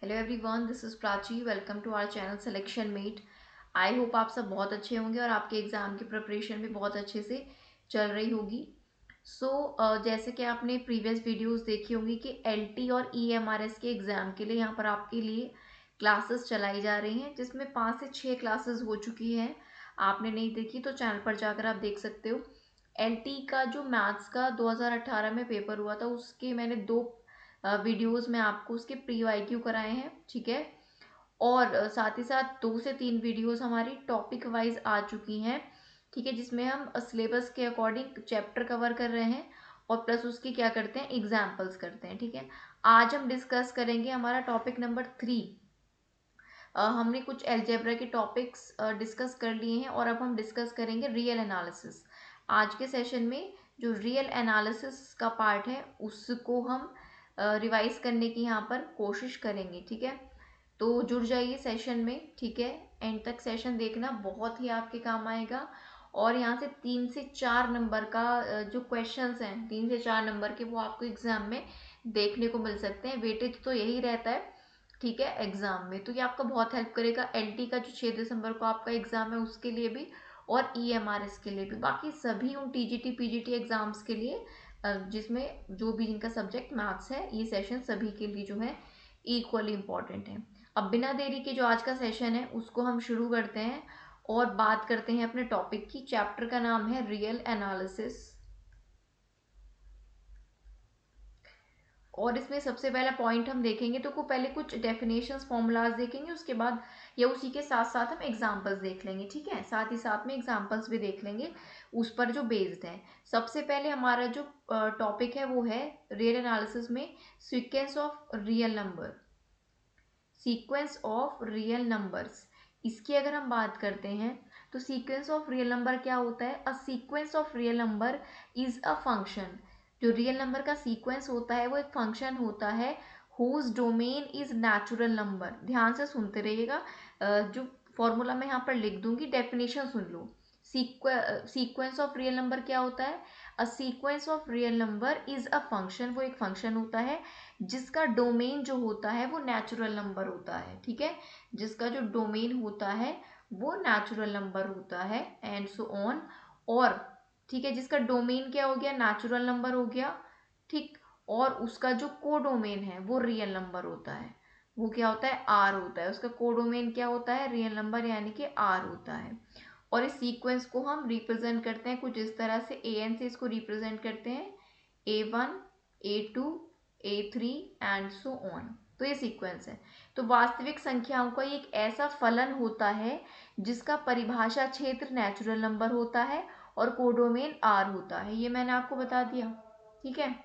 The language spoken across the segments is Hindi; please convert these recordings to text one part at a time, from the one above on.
Hello everyone, this is Prachi. Welcome to our channel selection mate. I hope आप सब बहुत अच्छे होंगे और आपके एग्ज़ाम की प्रिपरेशन भी बहुत अच्छे से चल रही होगी। जैसे कि आपने प्रीवियस वीडियोस देखी होंगी कि एलटी और ईएमआरएस के एग्ज़ाम के लिए यहाँ पर आपके लिए क्लासेस चलाई जा रही हैं, जिसमें 5 से 6 क्लासेस हो चुकी हैं। आपने नहीं देखी तो चैनल पर जाकर आप देख सकते हो। एलटी का जो मैथ्स का 2018 में पेपर हुआ था, उसके मैंने 2 वीडियोस में आपको उसके प्री वाईक्यू कराए हैं, ठीक है। और साथ ही साथ 2 से 3 वीडियोस हमारी टॉपिक वाइज आ चुकी हैं, ठीक है, जिसमें हम सिलेबस के अकॉर्डिंग चैप्टर कवर कर रहे हैं और प्लस उसके क्या करते हैं, एग्जाम्पल्स करते हैं, ठीक है। आज हम डिस्कस करेंगे हमारा टॉपिक नंबर 3। हमने कुछ एल्जेब्रा के टॉपिक्स डिस्कस कर लिए हैं और अब हम डिस्कस करेंगे रियल एनालिसिस। आज के सेशन में जो रियल एनालिसिस का पार्ट है उसको हम रिवाइज करने की यहाँ पर कोशिश करेंगे, ठीक है। तो जुड़ जाइए सेशन में, ठीक है। एंड तक सेशन देखना, बहुत ही आपके काम आएगा। और यहाँ से 3 से 4 नंबर का जो क्वेश्चंस हैं, 3 से 4 नंबर के, वो आपको एग्जाम में देखने को मिल सकते हैं। वेटेज तो यही रहता है, ठीक है, एग्जाम में। तो ये आपका बहुत हेल्प करेगा। एलटी का जो 6 दिसंबर को आपका एग्जाम है उसके लिए भी और ईएमआरएस के लिए भी, बाकी सभी उन टीजीटी पीजीटी एग्जाम्स के लिए जिसमें जो भी जिनका सब्जेक्ट मैथ्स है, ये सेशन सभी के लिए जो है इक्वली इम्पॉर्टेंट है। अब बिना देरी के जो आज का सेशन है उसको हम शुरू करते हैं और बात करते हैं अपने टॉपिक की। चैप्टर का नाम है रियल एनालिसिस और इसमें सबसे पहला पॉइंट हम देखेंगे तो को पहले कुछ डेफिनेशंस फॉर्मूलाज देखेंगे, उसके बाद या उसी के साथ साथ हम एग्जांपल्स देख लेंगे, ठीक है। साथ ही साथ में एग्जांपल्स भी देख लेंगे उस पर जो बेस्ड है। सबसे पहले हमारा जो टॉपिक है वो है रियल एनालिसिस में sequence of real number. Sequence of real numbers, इसकी अगर हम बात करते हैं तो सीक्वेंस ऑफ रियल नंबर क्या होता है? A sequence of real number is a function. जो रियल नंबर का सीक्वेंस होता है वो एक फंक्शन होता है whose domain is natural number. ध्यान से सुनते रहिएगा, जो फॉर्मूला मैं यहाँ पर लिख दूंगी, definition soon low. Sequence of real number क्या होता है? A sequence of real number is a function, वो एक फंक्शन होता है जिसका डोमेन जो होता है वो नेचुरल नंबर होता है, ठीक है। जिसका जो डोमेन होता है वो नेचुरल नंबर होता है एंड सो ऑन। और ठीक है, जिसका डोमेन क्या हो गया? नेचुरल नंबर हो गया, ठीक। और उसका जो कोडोमेन है वो रियल नंबर होता है। वो क्या होता है? आर होता है। उसका कोडोमेन क्या होता है? रियल नंबर, यानी कि आर होता है। और इस सीक्वेंस को हम रिप्रेजेंट करते हैं कुछ इस तरह से, ए एन से इसको रिप्रेजेंट करते हैं, A1 A2 A3 and so on. तो ये सीक्वेंस है। तो वास्तविक संख्याओं का एक ऐसा फलन होता है जिसका परिभाषा क्षेत्र नेचुरल नंबर होता है और कोडोमेन आर होता है। ये मैंने आपको बता दिया, ठीक है।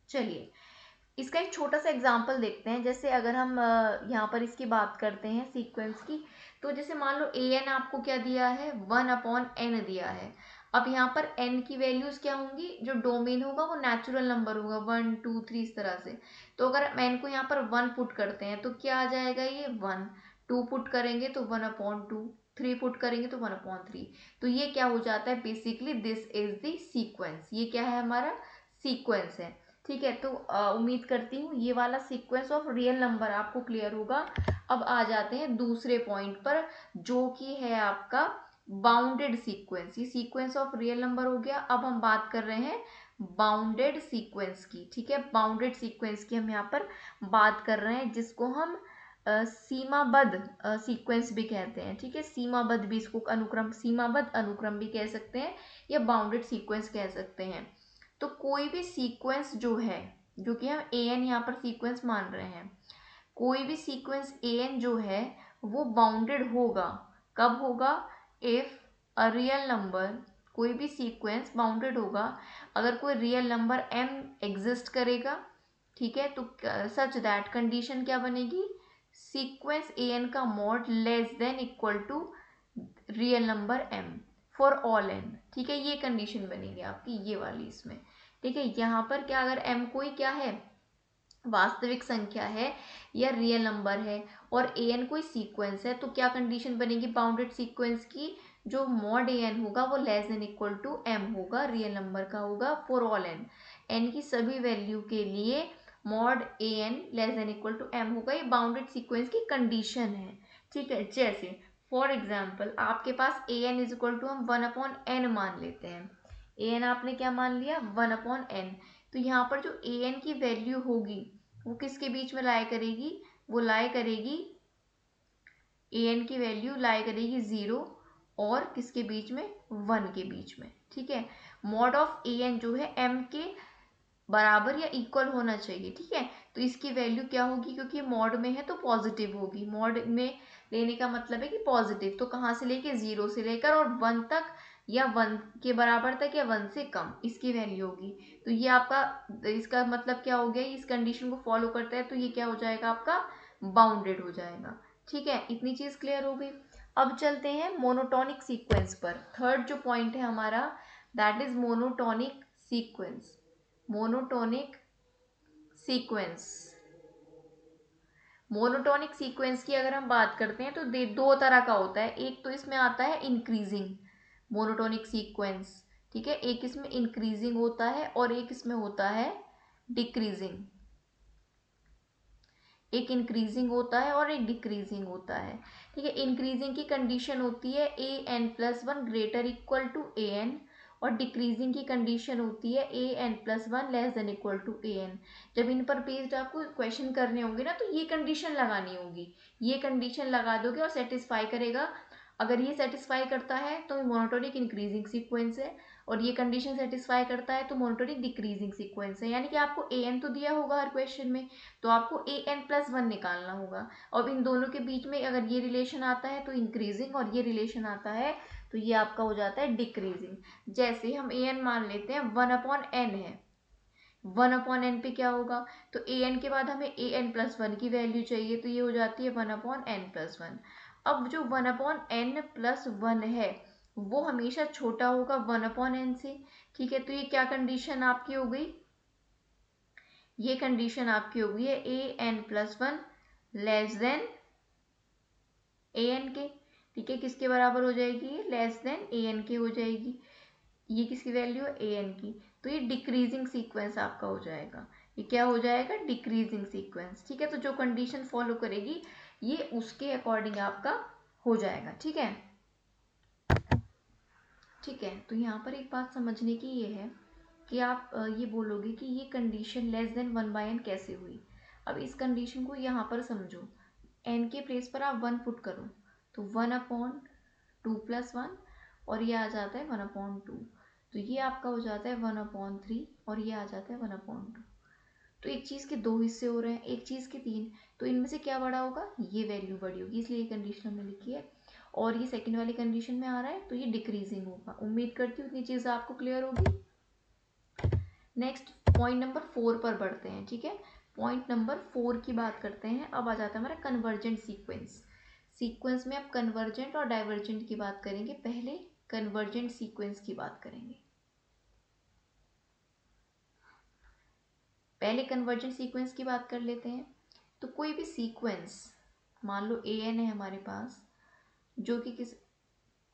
चलिए इसका एक छोटा सा एग्जाम्पल देखते हैं। जैसे अगर हम यहाँ पर इसकी बात करते हैं सीक्वेंस की, तो जैसे मान लो ए एन आपको क्या दिया है? 1/n दिया है। अब यहाँ पर n की वैल्यूज क्या होंगी? जो डोमेन होगा वो नेचुरल नंबर होगा, 1 2 3 इस तरह से। तो अगर हम n को यहाँ पर 1 पुट करते हैं तो क्या आ जाएगा? ये 1। 2 पुट करेंगे तो 1/2, 3 पुट करेंगे तो 1/3। तो ये क्या हो जाता है? Basically this is the sequence. ये क्या है? हमारा सीक्वेंस है, ठीक है। तो उम्मीद करती हूँ ये वाला सीक्वेंस ऑफ रियल नंबर आपको क्लियर होगा। अब आ जाते हैं दूसरे पॉइंट पर, जो कि है आपका बाउंडेड सीक्वेंस। ये सीक्वेंस ऑफ रियल नंबर हो गया। अब हम बात कर रहे हैं बाउंडेड सीक्वेंस की, ठीक है। बाउंडेड सीक्वेंस की हम यहाँ पर बात कर रहे हैं, जिसको हम सीमाबद्ध सीक्वेंस भी कहते हैं, ठीक है। सीमाबद्ध भी, इसको अनुक्रम, सीमाबद्ध अनुक्रम भी कह सकते हैं या बाउंडेड सीक्वेंस कह सकते हैं। तो कोई भी सीक्वेंस जो है, जो कि हम ए एन यहाँ पर सीक्वेंस मान रहे हैं, कोई भी सीक्वेंस ए एन जो है वो बाउंडेड होगा। कब होगा? इफ अ रियल नंबर, कोई भी सीक्वेंस बाउंडेड होगा अगर कोई रियल नंबर m एग्जिस्ट करेगा, ठीक है। तो सच दैट कंडीशन क्या बनेगी? सीक्वेंस ए एन का mod less than equal to real number m for all n, ठीक है। ये कंडीशन बनेगी आपकी, ये वाली इसमें, ठीक है। यहाँ पर क्या, अगर m कोई क्या है? वास्तविक संख्या है या रियल नंबर है, और ए एन कोई सीक्वेंस है, तो क्या कंडीशन बनेगी बाउंडेड सीक्वेंस की? जो मॉड ए एन होगा वो less than equal to m होगा, रियल नंबर का होगा, फॉर ऑल n, n की सभी वैल्यू के लिए mod A N less than equal to M होगा, ये बाउंडेड सीक्वेंस की कंडीशन है। ठीक है, जैसे फॉर एग्जाम्पल आपके पास ए एन इज इक्वल टू हम 1/n मान लेते हैं। ए एन आपने क्या मान लिया, 1/n। तो यहाँ पर जो ए एन की वैल्यू होगी वो किसके बीच में लाई करेगी, वो लाई करेगी ए एन की वैल्यू लाई करेगी 0 और किसके बीच में, 1 के बीच में। ठीक है, मॉड ऑफ ए एन जो है m के बराबर या इक्वल होना चाहिए। ठीक है, तो इसकी वैल्यू क्या होगी, क्योंकि मॉड में है तो पॉजिटिव होगी, मॉड में लेने का मतलब है कि पॉजिटिव, तो कहाँ से लेके, 0 से लेकर और 1 तक, या 1 के बराबर तक या 1 से कम इसकी वैल्यू होगी। तो ये आपका, इसका मतलब क्या हो गया, इस कंडीशन को फॉलो करता है तो ये क्या हो जाएगा, आपका बाउंडेड हो जाएगा। ठीक है, इतनी चीज क्लियर हो गई। अब चलते हैं मोनोटोनिक सीक्वेंस पर। थर्ड जो पॉइंट है हमारा, that is monotonic sequence. Monotonic sequence, monotonic sequence की अगर हम बात करते हैं तो दो तरह का होता है। एक तो इसमें आता है इंक्रीजिंग मोनोटोनिक सीक्वेंस। ठीक है, एक इसमें इंक्रीजिंग होता है और एक इसमें होता है डिक्रीजिंग। एक इंक्रीजिंग होता है और एक डिक्रीजिंग होता है। ठीक है, इंक्रीजिंग की कंडीशन होती है A N plus one greater equal to A N, और डिक्रीजिंग की कंडीशन होती है A N plus one less than equal to A N. जब इन पर बेस्ड आपको क्वेश्चन करने होंगे ना, तो ये कंडीशन लगानी होगी, ये कंडीशन लगा दोगे और सेटिस्फाई करेगा। अगर ये सेटिस्फाई करता है तो मोनोटोनिक इंक्रीजिंग सीक्वेंस है, और ये कंडीशन सेटिस्फाई करता है तो मोनोटोनिक डिक्रीजिंग सीक्वेंस है। यानी कि आपको ए एन तो दिया होगा हर क्वेश्चन में, तो आपको ए एन प्लस वन निकालना होगा, और इन दोनों के बीच में अगर ये रिलेशन आता है तो इंक्रीजिंग, और ये रिलेशन आता है तो ये आपका हो जाता है डिक्रीजिंग। जैसे हम ए एन मान लेते हैं 1/n है, 1/n पे क्या होगा, तो ए एन के बाद हमें ए एन प्लस वन की वैल्यू चाहिए, तो ये हो जाती है 1/n प्लस वन। अब जो 1/n प्लस वन है वो हमेशा छोटा होगा 1/n से। ठीक है, तो ये क्या कंडीशन आपकी हो गई, ये कंडीशन आपकी हो गई है A N plus one less than A N के। ठीक है, किसके बराबर हो जाएगी, ये लेस देन ए एन के हो जाएगी। ये किसकी वैल्यू है, ए एन की, तो ये डिक्रीजिंग सीक्वेंस आपका हो जाएगा। ये क्या हो जाएगा, डिक्रीजिंग सीक्वेंस। ठीक है, तो जो कंडीशन फॉलो करेगी ये उसके अकॉर्डिंग आपका हो जाएगा। ठीक है, ठीक है, तो यहाँ पर एक बात समझने की ये है कि आप ये बोलोगे कि ये कंडीशन लेस देन 1/n कैसे हुई। अब इस कंडीशन को यहाँ पर समझो, n के प्लेस पर आप 1 पुट करो, तो 1/2 प्लस वन, और ये आ जाता है 1/2, तो ये आपका हो जाता है 1/3, और ये आ जाता है 1/2। तो एक चीज़ के दो हिस्से हो रहे हैं, एक चीज़ के तीन, तो इनमें से क्या बड़ा होगा, ये वैल्यू बड़ी होगी, इसलिए ये कंडीशन हमने लिखी है। और ये सेकंड वाली कंडीशन में आ रहा है तो ये डिक्रीजिंग होगा। उम्मीद करती हूँ इतनी चीज़ आपको क्लियर होगी। नेक्स्ट पॉइंट नंबर 4 पर बढ़ते हैं। ठीक है, पॉइंट नंबर 4 की बात करते हैं। अब आ जाता है हमारा कन्वर्जेंट सीक्वेंस। सीक्वेंस में अब कन्वर्जेंट और डाइवर्जेंट की बात करेंगे, पहले कन्वर्जेंट सीक्वेंस की बात करेंगे। पहले कन्वर्जेंट सीक्वेंस की बात कर लेते हैं। तो कोई भी सीक्वेंस, मान लो ए एन है हमारे पास, जो कि किस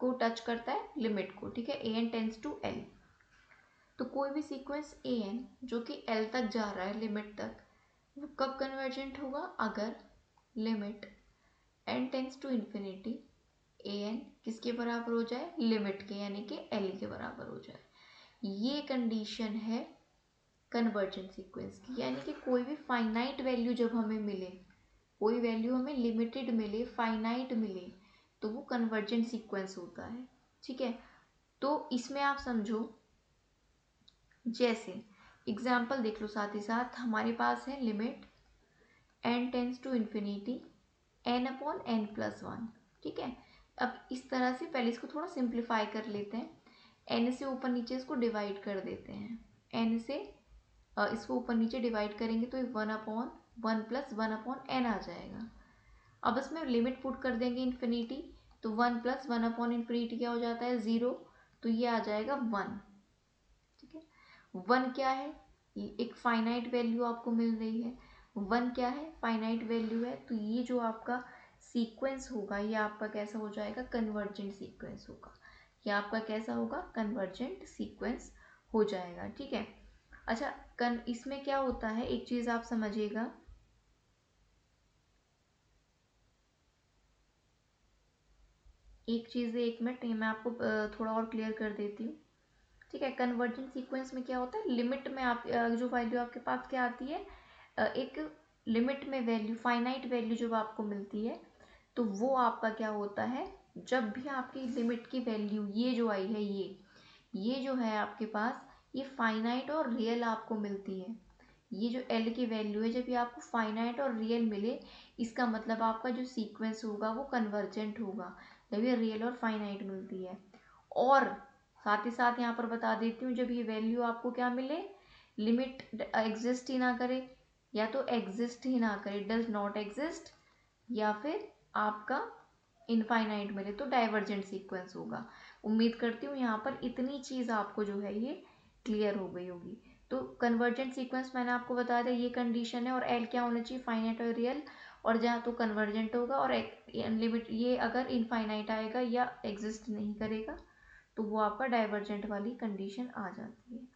को टच करता है, लिमिट को। ठीक है, A N tends to L, तो कोई भी सीक्वेंस ए एन जो कि एल तक जा रहा है, लिमिट तक, वो कब कन्वर्जेंट होगा, अगर limit N tends to infinity A N किसके बराबर हो जाए, लिमिट के, यानी कि एल के बराबर हो जाए। ये कंडीशन है कन्वर्जेंट सीक्वेंस की। यानी कि कोई भी फाइनाइट वैल्यू जब हमें मिले, कोई वैल्यू हमें लिमिटेड मिले, फाइनाइट मिले, तो वो कन्वर्जेंट सीक्वेंस होता है। ठीक है, तो इसमें आप समझो, जैसे एग्जाम्पल देख लो साथ ही साथ, हमारे पास है limit N tends to infinity n/n plus one. ठीक है, अब इस तरह से पहले इसको थोड़ा सिंप्लीफाई कर लेते हैं। n से ऊपर नीचे इसको डिवाइड कर देते हैं, n से इसको ऊपर नीचे डिवाइड करेंगे तो 1/1 प्लस 1/n आ जाएगा। अब इसमें लिमिट पुट कर देंगे इन्फिनिटी, तो 1 प्लस 1/इन्फिनिटी क्या हो जाता है, 0, तो ये आ जाएगा 1। ठीक है, 1 क्या है, एक फाइनाइट वैल्यू आपको मिल रही है। 1 क्या है, फाइनाइट वैल्यू है, तो ये जो आपका सीक्वेंस होगा ये आपका कैसा हो जाएगा, कन्वर्जेंट सीक्वेंस होगा। ये आपका कैसा होगा, कन्वर्जेंट सीक्वेंस हो जाएगा। ठीक है, अच्छा, इसमें क्या होता है, एक चीज़ आप समझिएगा, एक चीज़, एक मिनट, ये मैं आपको थोड़ा और क्लियर कर देती हूँ। ठीक है, कन्वर्जेंट सीक्वेंस में क्या होता है, लिमिट में आप जो वैल्यू आपके पास क्या आती है, एक लिमिट में वैल्यू, फाइनाइट वैल्यू जब आपको मिलती है, तो वो आपका क्या होता है, जब भी आपकी लिमिट की वैल्यू ये जो आई है, ये जो है आपके पास, ये फाइनाइट और रियल आपको मिलती है। ये जो एल की वैल्यू है, जब ये आपको फाइनाइट और रियल मिले, इसका मतलब आपका जो सीक्वेंस होगा वो कन्वर्जेंट होगा, जब ये रियल और फाइनाइट मिलती है। और साथ ही साथ यहाँ पर बता देती हूँ, जब ये वैल्यू आपको क्या मिले, लिमिट एग्जिस्ट ही ना करे, या तो एग्जिस्ट ही ना करे, डज नॉट एग्जिस्ट, या फिर आपका इनफाइनाइट मिले, तो डाइवर्जेंट सीक्वेंस होगा। उम्मीद करती हूँ यहाँ पर इतनी चीज़ आपको जो है ये क्लियर हो गई होगी। तो कन्वर्जेंट सीक्वेंस मैंने आपको बता दिया, ये कंडीशन है, और एल क्या होना चाहिए, फाइनाइट और रियल, और जहाँ तो कन्वर्जेंट होगा, और अनलिमिट, ये अगर इनफाइनाइट आएगा या एग्जिस्ट नहीं करेगा, तो वो आपका डाइवर्जेंट वाली कंडीशन आ जाती है।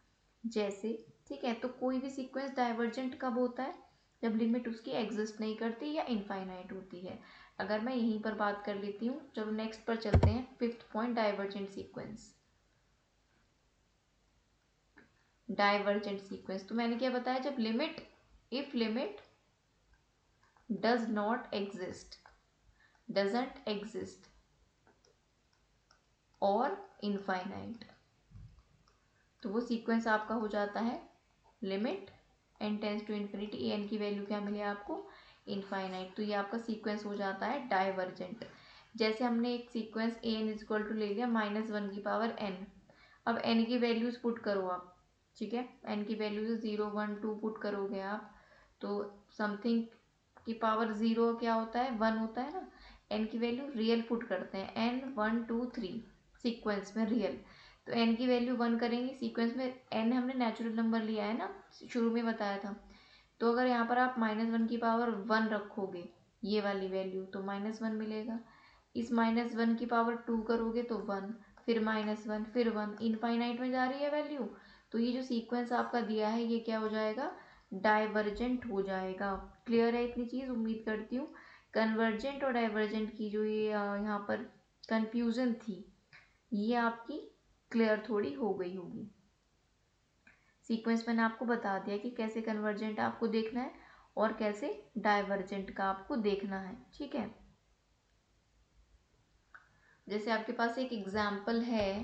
जैसे, ठीक है, तो कोई भी सीक्वेंस डाइवर्जेंट कब होता है, जब लिमिट उसकी एग्जिस्ट नहीं करती या इनफाइनाइट होती है। अगर मैं यहीं पर बात कर लेती हूँ, चलो नेक्स्ट पर चलते हैं, fifth point, divergent sequence. Divergent sequence, तो मैंने क्या बताया, जब limit, if limit does not exist, doesn't exist, और इनफाइनाइट, तो वो सीक्वेंस आपका हो जाता है limit N tends to infinity, A N की वैल्यू क्या मिले आपको, इनफाइनाइट, तो ये आपका सीक्वेंस हो जाता है डाइवर्जेंट। जैसे हमने एक sequence A N is equal to ले लिया -1 की पावर एन, अब एन की वैल्यूज पुट करो आप, ठीक है, एन की वैल्यूज 0 1 2 पुट करोगे आप, तो समथिंग की पावर 0 क्या होता है, 1 होता है ना, एन की वैल्यू रियल पुट करते हैं, एन 1 2 3 सीक्वेंस में रियल, तो एन की वैल्यू 1 करेंगे सीक्वेंस में, एन हमने नेचुरल नंबर लिया है ना, शुरू में बताया था, तो अगर यहाँ पर आप -1 की पावर 1 रखोगे, ये वाली वैल्यू, तो -1 मिलेगा। इस -1 की पावर 2 करोगे तो 1, फिर -1, फिर 1, इनफाइनाइट में जा रही है वैल्यू, तो ये जो सीक्वेंस आपका दिया है ये क्या हो जाएगा, डाइवर्जेंट हो जाएगा। क्लियर है इतनी चीज़, उम्मीद करती हूँ। कन्वर्जेंट और डाइवर्जेंट की जो ये यहाँ पर कंफ्यूजन थी, ये आपकी क्लियर थोड़ी हो गई होगी। सीक्वेंस मैंने आपको बता दिया कि कैसे कन्वर्जेंट आपको देखना है और कैसे डाइवर्जेंट का आपको देखना है, ठीक है। जैसे आपके पास एक एग्जाम्पल है,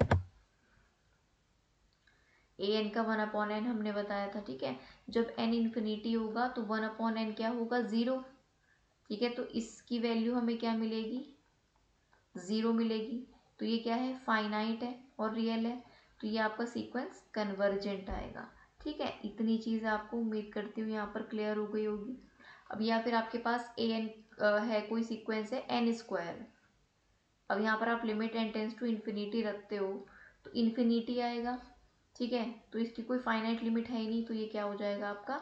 ए एन का 1/n हमने बताया था, ठीक है, जब n इन्फिनिटी होगा तो 1/n क्या होगा, 0, ठीक है, तो इसकी वैल्यू हमें क्या मिलेगी, 0 मिलेगी, तो ये क्या है, फाइनाइट है और रियल है, तो ये आपका सीक्वेंस कन्वर्जेंट आएगा, ठीक है। इतनी चीज़ आपको उम्मीद करती हूँ यहाँ पर क्लियर हो गई होगी। अब या फिर आपके पास ए एन है, कोई सीक्वेंस है n स्क्वायर, अब यहाँ पर आप limit N tends to infinity रखते हो, तो इन्फिनिटी आएगा, ठीक है, तो इसकी कोई फाइनाइट लिमिट है ही नहीं, तो ये क्या हो जाएगा आपका,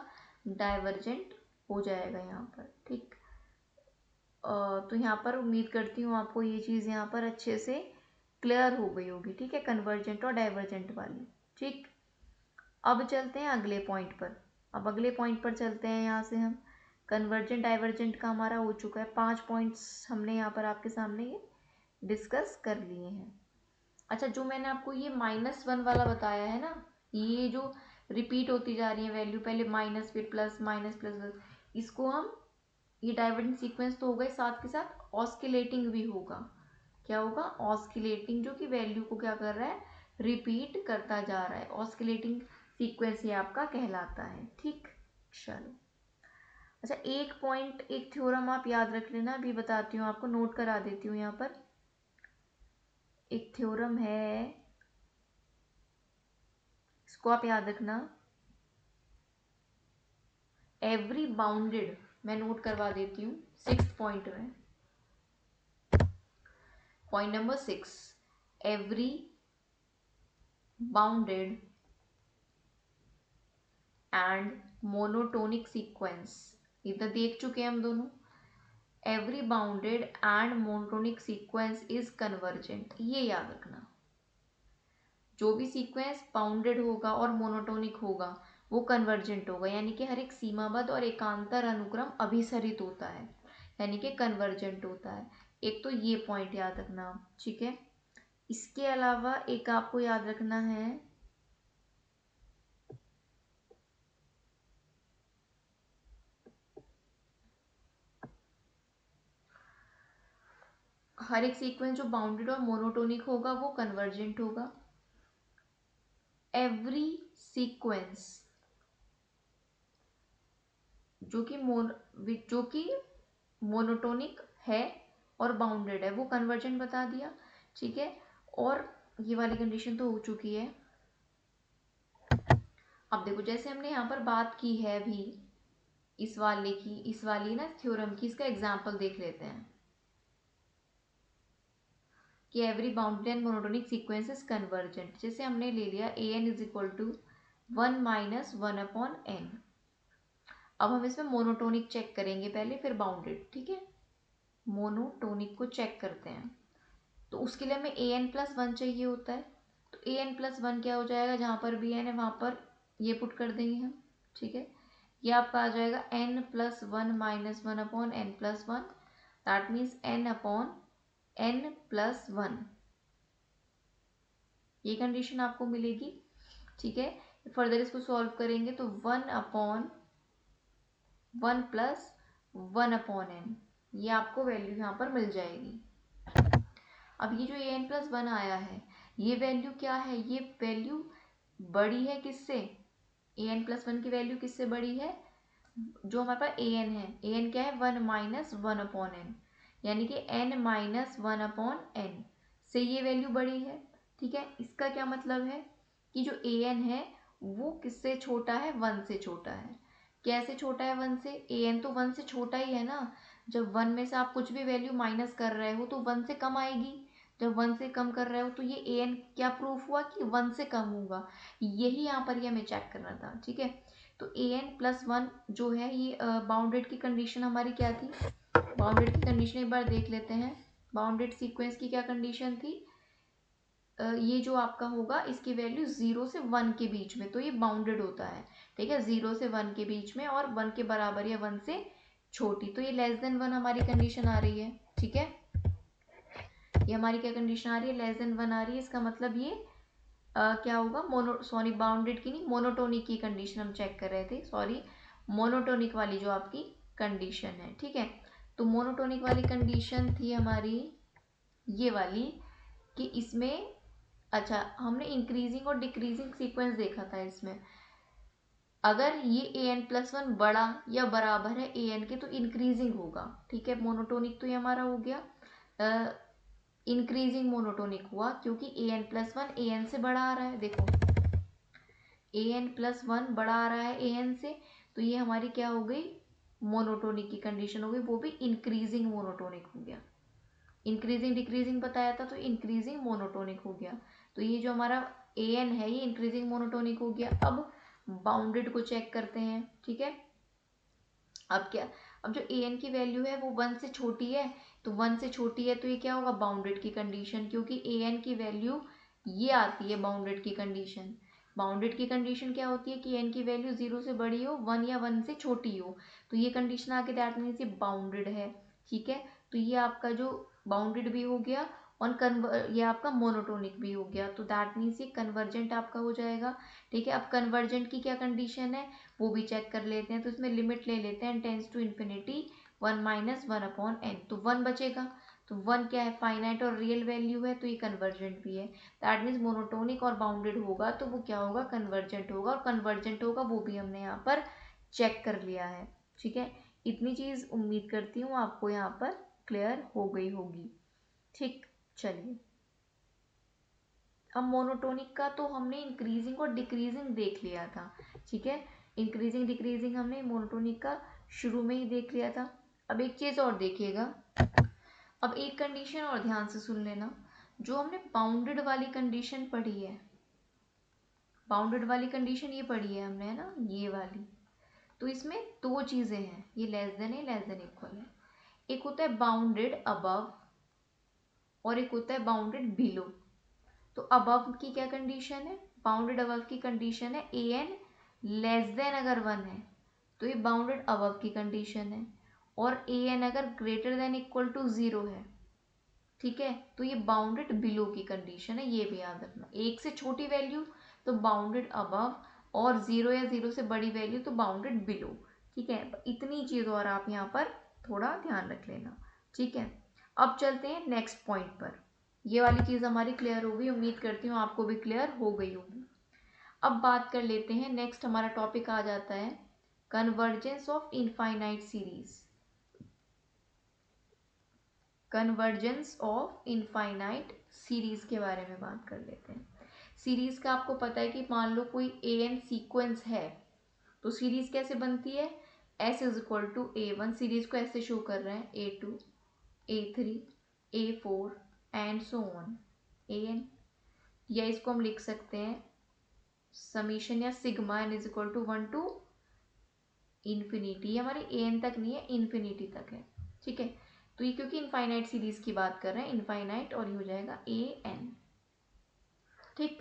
डाइवर्जेंट हो जाएगा यहाँ पर, ठीक। तो यहाँ पर उम्मीद करती हूँ आपको ये चीज़ यहाँ पर अच्छे से क्लियर हो गई होगी, ठीक है, कन्वर्जेंट और डाइवर्जेंट वाली, ठीक। अब चलते हैं अगले पॉइंट पर, अब अगले पॉइंट पर चलते हैं, यहाँ से हम कन्वर्जेंट डाइवर्जेंट का हमारा हो चुका है, 5 पॉइंट्स हमने यहाँ पर आपके सामने ये डिस्कस कर लिए हैं। अच्छा, जो मैंने आपको ये -1 वाला बताया है ना, ये जो रिपीट होती जा रही है वैल्यू, पहले माइनस फिर प्लस, माइनस प्लस प्लस, इसको हम, ये डाइवर्जेंट सीक्वेंस तो हो गए, साथ के साथ ऑस्किलेटिंग भी होगा, क्या होगा, ऑस्किलेटिंग, जो कि वैल्यू को क्या कर रहा है, रिपीट करता जा रहा है, ऑस्किलेटिंग सीक्वेंस ये आपका कहलाता है, ठीक। चलो, अच्छा, एक पॉइंट, एक थ्योरम आप याद रख लेना, अभी बताती हूँ आपको, नोट करा देती हूँ यहाँ पर, एक थ्योरम है, इसको आप याद रखना, एवरी बाउंडेड, मैं नोट करवा देती हूँ 6th पॉइंट में, point number 6, every bounded and monotonic sequence, ये तो देख चुके हैं हम दोनों, every bounded and monotonic sequence is convergent, ये याद रखना, जो भी सीक्वेंस बाउंडेड होगा और मोनोटोनिक होगा, वो कन्वर्जेंट होगा, यानी कि हर एक सीमाबद्ध और एकांतर अनुक्रम अभिसरित होता है, यानी कि कन्वर्जेंट होता है। एक तो ये पॉइंट याद रखना, ठीक है। इसके अलावा एक आपको याद रखना है, हर एक सीक्वेंस जो बाउंडेड और मोनोटोनिक होगा वो कन्वर्जेंट होगा। एवरी सीक्वेंस जो कि मोनोटोनिक है और बाउंडेड है वो कन्वर्जेंट बता दिया, ठीक है। और ये वाली कंडीशन तो हो चुकी है। अब देखो, जैसे हमने यहाँ पर बात की है भी इस वाली ना थ्योरम की, इसका एग्जाम्पल देख लेते हैं कि every bounded and monotonic sequence is convergent. जैसे हमने ले लिया A N is equal to 1 minus 1/n। अब हम इसमें मोनोटोनिक चेक करेंगे पहले, फिर बाउंडेड, ठीक है। मोनोटोनिक को चेक करते हैं, तो उसके लिए हमें ए एन प्लस वन चाहिए होता है। तो ए एन प्लस वन क्या हो जाएगा, जहाँ पर भी एन है वहाँ पर ये पुट कर देंगे हम, ठीक है। ये आपका आ जाएगा N plus one minus 1/n plus one, that means n plus one, ये कंडीशन आपको मिलेगी, ठीक है। फर्दर इसको सॉल्व करेंगे तो 1/1 प्लस 1/n, ये आपको वैल्यू यहाँ पर मिल जाएगी। अब ये जो ए एन प्लस वन आया है, ये वैल्यू क्या है, ये वैल्यू बड़ी है किससे, ए एन प्लस वन की वैल्यू किससे बड़ी है, जो हमारे पास ए एन है। ए एन क्या है, 1 माइनस 1/n, यानी कि n माइनस 1/n से ये वैल्यू बड़ी है, ठीक है। इसका क्या मतलब है कि जो ए एन है वो किससे छोटा है, 1 से छोटा है। कैसे छोटा है 1 से, ए एन तो 1 से छोटा ही है ना। जब 1 में से आप कुछ भी वैल्यू माइनस कर रहे हो तो 1 से कम आएगी। जब 1 से कम कर रहे हो तो ये ए एन क्या प्रूफ हुआ कि 1 से कम होगा। यही यहाँ पर ये हमें चेक करना था, ठीक है। तो ए एन प्लस वन जो है ये बाउंडेड की कंडीशन हमारी क्या थी, बाउंडेड की कंडीशन एक बार देख लेते हैं। बाउंडेड सीक्वेंस की क्या कंडीशन थी, ये जो आपका होगा इसकी वैल्यू 0 से 1 के बीच में, तो ये बाउंडेड होता है, ठीक है। 0 से 1 के बीच में और 1 के बराबर या 1 से छोटी, तो ये लेस देन 1 हमारी कंडीशन आ रही है, ठीक है। ये हमारी क्या कंडीशन आ रही है, लेस देन 1 आ रही है। इसका मतलब ये क्या होगा, बाउंडेड की नहीं, मोनोटोनिक की कंडीशन हम चेक कर रहे थे, सॉरी, मोनोटोनिक वाली जो आपकी कंडीशन है, ठीक है। तो मोनोटोनिक वाली कंडीशन थी हमारी ये वाली कि इसमें, अच्छा, हमने इंक्रीजिंग और डिक्रीजिंग सीक्वेंस देखा था इसमें। अगर ये ए एन प्लस वन बड़ा या बराबर है ए एन के तो इंक्रीजिंग होगा, ठीक है। मोनोटोनिक तो ये हमारा हो गया, इंक्रीजिंग मोनोटोनिक हुआ क्योंकि ए N plus one A N से बड़ा आ रहा है। देखो, ए एन प्लस वन बड़ा आ रहा है ए एन से, तो ये हमारी क्या हो गई, मोनोटोनिक की कंडीशन हो गई, वो भी इंक्रीजिंग मोनोटोनिक हो गया। इंक्रीजिंग डिक्रीजिंग बताया था तो इंक्रीजिंग मोनोटोनिक हो गया। तो ये जो हमारा ए एन है ये इंक्रीजिंग मोनोटोनिक हो गया। अब बाउंडेड को चेक करते हैं, ठीक है। अब क्या, अब जो ए एन की वैल्यू है वो 1 से छोटी है, तो 1 से छोटी है तो ये क्या होगा, बाउंडेड की कंडीशन, क्योंकि ए एन की वैल्यू ये आती है बाउंडेड की कंडीशन। बाउंडेड की कंडीशन क्या होती है कि एन की वैल्यू 0 से बड़ी हो, 1 या 1 से छोटी हो, तो ये कंडीशन आके दैट मीन्स ये बाउंडेड है, ठीक है। तो ये आपका जो बाउंडेड भी हो गया और ये आपका मोनोटोनिक भी हो गया, तो दैट मीन्स ये कन्वर्जेंट आपका हो जाएगा, ठीक है। अब कन्वर्जेंट की क्या कंडीशन है वो भी चेक कर लेते हैं, तो इसमें लिमिट ले लेते हैं tense to infinity 1 minus 1/n, तो 1 बचेगा। तो 1 क्या है, फाइनाइट और रियल वैल्यू है, तो ये कन्वर्जेंट भी है। दैट मीन्स मोनोटोनिक और बाउंडेड होगा तो वो क्या होगा, कन्वर्जेंट होगा, और कन्वर्जेंट होगा वो भी हमने यहाँ पर चेक कर लिया है, ठीक है। इतनी चीज़ उम्मीद करती हूँ आपको यहाँ पर क्लियर हो गई होगी, ठीक। चलिए, अब मोनोटोनिक का तो हमने इंक्रीजिंग और डिक्रीजिंग देख लिया था, ठीक है। इंक्रीजिंग डिक्रीजिंग हमने मोनोटोनिक का शुरू में ही देख लिया था। अब एक चीज़ और देखिएगा, अब एक कंडीशन और ध्यान से सुन लेना। जो हमने बाउंडेड वाली कंडीशन पढ़ी है, बाउंडेड वाली कंडीशन ये पढ़ी है हमने, है ना, ये वाली, तो इसमें दो चीज़ें हैं, ये लेस देन है, लेस देन इक्वल है। एक होता है बाउंडेड अबव और एक होता है बाउंडेड बिलो। तो अबव की क्या कंडीशन है, बाउंडेड अबव की कंडीशन है ए एन लेस देन अगर 1 है तो ये बाउंडेड अबव की कंडीशन है, और ए एन अगर ग्रेटर देन इक्वल टू 0 है, ठीक है, तो ये बाउंडेड बिलो की कंडीशन है। ये भी याद रखना, 1 से छोटी वैल्यू तो बाउंडेड अबव, और 0 या 0 से बड़ी वैल्यू तो बाउंडेड बिलो। ठीक है, इतनी चीज़ों और आप यहाँ पर थोड़ा ध्यान रख लेना। ठीक है, अब चलते हैं नेक्स्ट पॉइंट पर। ये वाली चीज़ हमारी क्लियर हो गई, उम्मीद करती हूँ आपको भी क्लियर हो गई होगी। अब बात कर लेते हैं, नेक्स्ट हमारा टॉपिक आ जाता है convergence of infinite series. Convergence of infinite series के बारे में बात कर लेते हैं। सीरीज का आपको पता है कि मान लो कोई ए एन सीक्वेंस है, तो सीरीज कैसे बनती है, S is equal to A one, series को ऐसे शो कर रहे हैं A2 A3 A4 and so on A N, या इसको हम लिख सकते हैं समीशन या sigma N is equal to 1 to infinity. ये हमारे ए एन तक नहीं है, इन्फिनिटी तक है। ठीक है, तो ये क्योंकि इनफाइनाइट सीरीज की बात कर रहे हैं, इनफाइनाइट, और ये हो जाएगा ए एन। ठीक,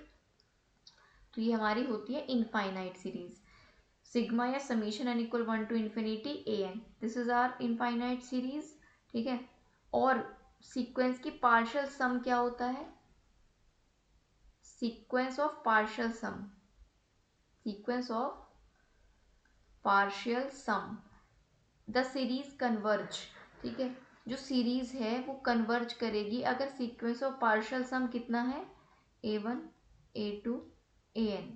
तो ये हमारी होती है इनफाइनाइट सीरीज, सिग्मा या summation N equal 1 to infinity A N, this is our infinite series. ठीक है, और सीक्वेंस की पार्शियल सम क्या होता है, sequence of partial sum, sequence of partial sum the series converge. ठीक है, जो सीरीज है वो कन्वर्ज करेगी अगर सीक्वेंस ऑफ पार्शियल सम कितना है, A1 A2 AN।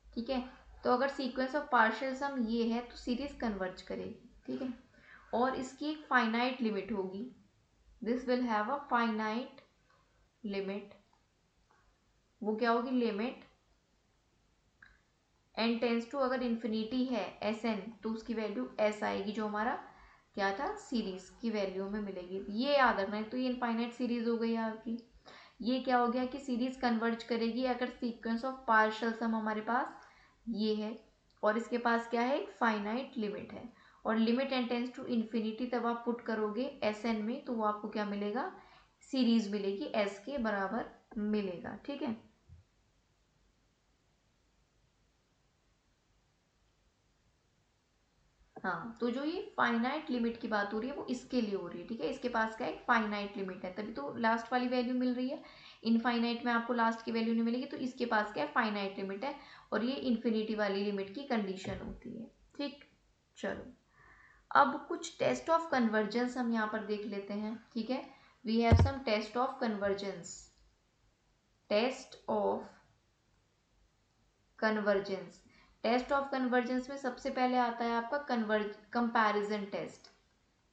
ठीक है, तो अगर सीक्वेंस ऑफ पार्शियल सम ये है तो सीरीज कन्वर्ज करेगी। ठीक है, और इसकी एक फाइनाइट लिमिट होगी, this will have a finite limit. वो क्या होगी, लिमिट एन टेंस टू, अगर इन्फिनिटी है एस एन, तो उसकी वैल्यू एस आएगी, जो हमारा क्या था, सीरीज की वैल्यू में मिलेगी। ये याद रखना है। तो ये इनफाइनाइट सीरीज हो गई आपकी। ये क्या हो गया कि सीरीज कन्वर्ज करेगी अगर सीक्वेंस ऑफ पार्शियल सम हमारे पास ये है, और इसके पास क्या है, एक फाइनाइट लिमिट है, और limit N tends to infinity तब आप पुट करोगे एस एन में, तो वो आपको क्या मिलेगा, सीरीज मिलेगी, एस के बराबर मिलेगा। ठीक है, हाँ, तो जो ये फाइनाइट लिमिट की बात हो रही है वो इसके लिए हो रही है। ठीक है, इसके पास का एक फाइनाइट लिमिट है, तभी तो लास्ट वाली वैल्यू मिल रही है। इनफाइनाइट में आपको लास्ट की वैल्यू नहीं मिलेगी, तो इसके पास क्या है, फाइनाइट लिमिट है, और ये इन्फिनिटी वाली लिमिट की कंडीशन होती है। ठीक, चलो अब कुछ टेस्ट ऑफ कन्वर्जेंस हम यहाँ पर देख लेते हैं। ठीक है, we have some test of convergence, test of convergence. Test of convergence में सबसे पहले आता है आपका कंपैरिजन टेस्ट।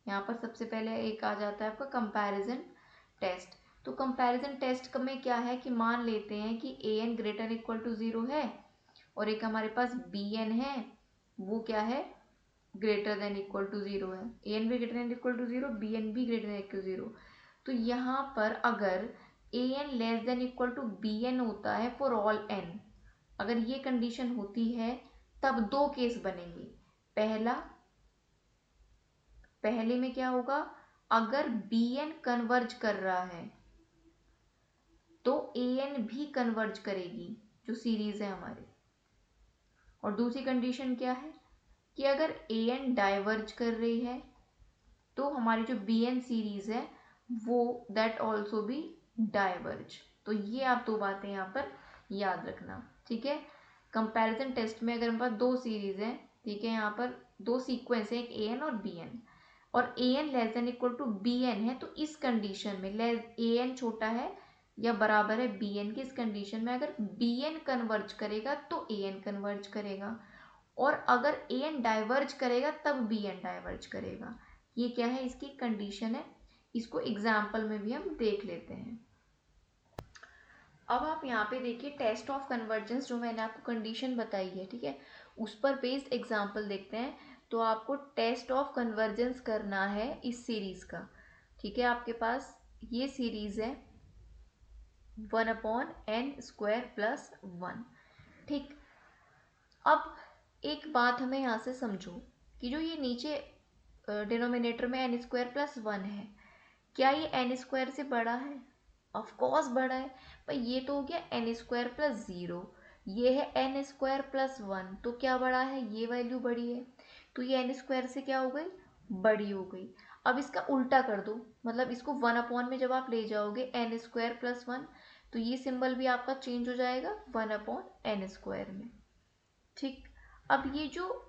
यहाँ पर सबसे पहले एक आ जाता है आपका कंपैरिजन टेस्ट। तो कंपैरिजन टेस्ट में क्या है कि मान लेते हैं कि ए एन ग्रेटर इक्वल टू 0 है, और एक हमारे पास बी एन है, वो क्या है, ग्रेटर देन इक्वल टू 0 है। ए एन भी greater than equal to 0, B N भी ग्रेटर देन इक्वल टू 0। तो यहाँ पर अगर A N less than equal to B N होता है फॉर ऑल एन, अगर ये कंडीशन होती है तब दो केस बनेंगे। पहला, पहले में क्या होगा, अगर बी एन कन्वर्ज कर रहा है तो ए एन भी कन्वर्ज करेगी, जो सीरीज है हमारी। और दूसरी कंडीशन क्या है कि अगर ए एन डाइवर्ज कर रही है तो हमारी जो बी एन सीरीज है वो दैट ऑल्सो भी डाइवर्ज। तो ये आप दो बातें यहाँ पर याद रखना। ठीक है, कंपैरिजन टेस्ट में अगर हमारे पास दो सीरीज है, ठीक है, यहाँ पर दो सीक्वेंस है, एक ए एन और बी एन, और A N less than equal to B N है, तो इस कंडीशन में ए एन छोटा है या बराबर है बी एन की, इस कंडीशन में अगर बी एन कन्वर्ज करेगा तो ए एन कन्वर्ज करेगा, और अगर ए एन डाइवर्ज करेगा तब बी एन डाइवर्ज करेगा। ये क्या है, इसकी कंडीशन है। इसको एग्जाम्पल में भी हम देख लेते हैं। अब आप यहाँ पे देखिए टेस्ट ऑफ कन्वर्जेंस, जो मैंने आपको कंडीशन बताई है, ठीक है, उस पर बेस्ड एग्जाम्पल देखते हैं। तो आपको टेस्ट ऑफ कन्वर्जेंस करना है इस सीरीज का। ठीक है, आपके पास ये सीरीज है 1/n² + 1। ठीक, अब एक बात हमें यहाँ से समझो कि जो ये नीचे डिनोमिनेटर में n² + 1 है, क्या ये n² से बड़ा है, ऑफ कोर्स बड़ा है। पर ये तो हो गया n² + 0, ये है एन स्क्वायर प्लस वन, तो क्या बड़ा है, ये वैल्यू बड़ी है, तो ये एन स्क्वायर से क्या हो गई, बड़ी हो गई। अब इसका उल्टा कर दो, मतलब इसको वन अपॉन में जब आप ले जाओगे एन स्क्वायर प्लस वन, तो ये सिंबल भी आपका चेंज हो जाएगा वन अपॉन एन स्क्वायर में। ठीक, अब ये जो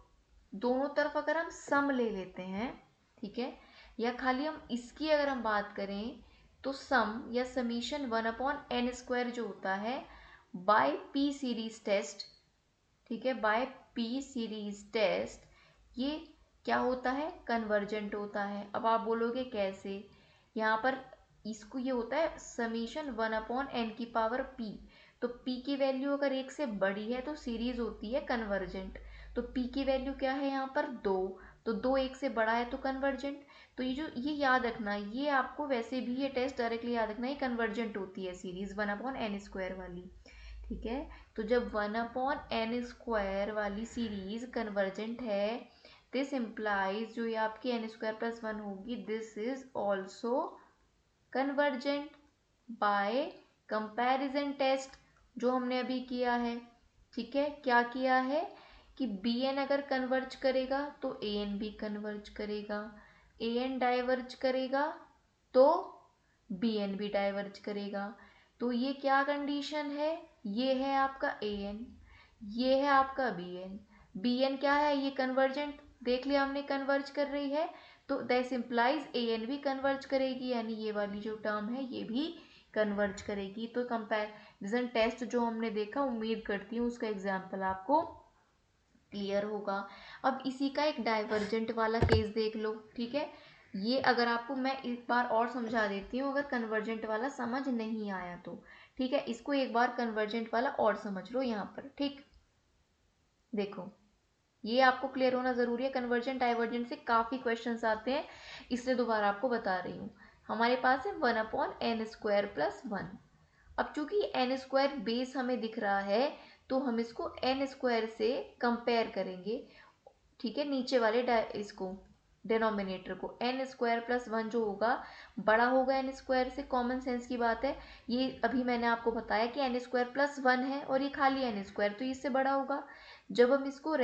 दोनों तरफ अगर हम सम ले लेते हैं, ठीक है, या खाली हम इसकी अगर हम बात करें, तो सम या summation one upon N square जो होता है बाय पी सीरीज टेस्ट, ठीक है, बाय पी सीरीज टेस्ट, ये क्या होता है, कन्वर्जेंट होता है। अब आप बोलोगे कैसे, यहाँ पर इसको ये होता है समीशन वन अपॉन एन की पावर पी, तो p की वैल्यू अगर एक से बड़ी है तो सीरीज होती है कन्वर्जेंट, तो p की वैल्यू क्या है यहाँ पर दो, तो दो एक से बड़ा है तो कन्वर्जेंट। तो ये जो ये याद रखना, ये आपको वैसे भी ये टेस्ट डायरेक्टली याद रखना, ये कन्वर्जेंट होती है series one upon N square वाली, ठीक है। तो जब वन अपॉन एन स्क्वायर वाली सीरीज कन्वर्जेंट है, दिस इम्प्लाइज जो ये आपकी एन स्क्वायर प्लस वन होगी, this is also convergent by comparison test जो हमने अभी किया है, ठीक है। क्या किया है कि बी एन अगर कन्वर्ज करेगा तो ए एन भी कन्वर्ज करेगा, ए एन डाइवर्ज करेगा तो बी एन भी डाइवर्ज करेगा। तो ये क्या कंडीशन है, ये है आपका ए एन, ये है आपका बी एन। बी एन क्या है, ये कन्वर्जेंट, देख लिया हमने कन्वर्ज कर रही है, तो दैट इम्प्लाइज ए एन भी कन्वर्ज करेगी, यानी ये वाली जो टर्म है ये भी कन्वर्ज करेगी। तो कंपैरिजन टेस्ट जो हमने देखा, उम्मीद करती हूँ उसका एग्जाम्पल आपको क्लियर होगा। अब इसी का एक डाइवर्जेंट वाला केस देख लो, ठीक है। ये अगर आपको मैं एक बार और समझा देती हूँ, अगर कन्वर्जेंट वाला समझ नहीं आया तो, ठीक है, इसको एक बार कन्वर्जेंट वाला और समझ लो यहाँ पर, ठीक। देखो, ये आपको क्लियर होना जरूरी है, कन्वर्जेंट डाइवर्जेंट से काफ़ी क्वेश्चंस आते हैं, इसलिए दोबारा आपको बता रही हूँ। हमारे पास है one upon N square plus one. अब चूंकि एन स्क्वायर बेस हमें दिख रहा है, तो हम इसको एन स्क्वायर से कंपेयर करेंगे, ठीक है, नीचे वाले इसको डिनोमिनेटर को, एन स्क्वायर प्लस वन जो होगा बड़ा होगा एन स्क्वायर से, कॉमन सेंस की बात है। ये अभी मैंने आपको बताया कि एन स्क्वायर प्लस वन है और ये खाली एन स्क्वायर, तो इससे बड़ा होगा। जब हम इसको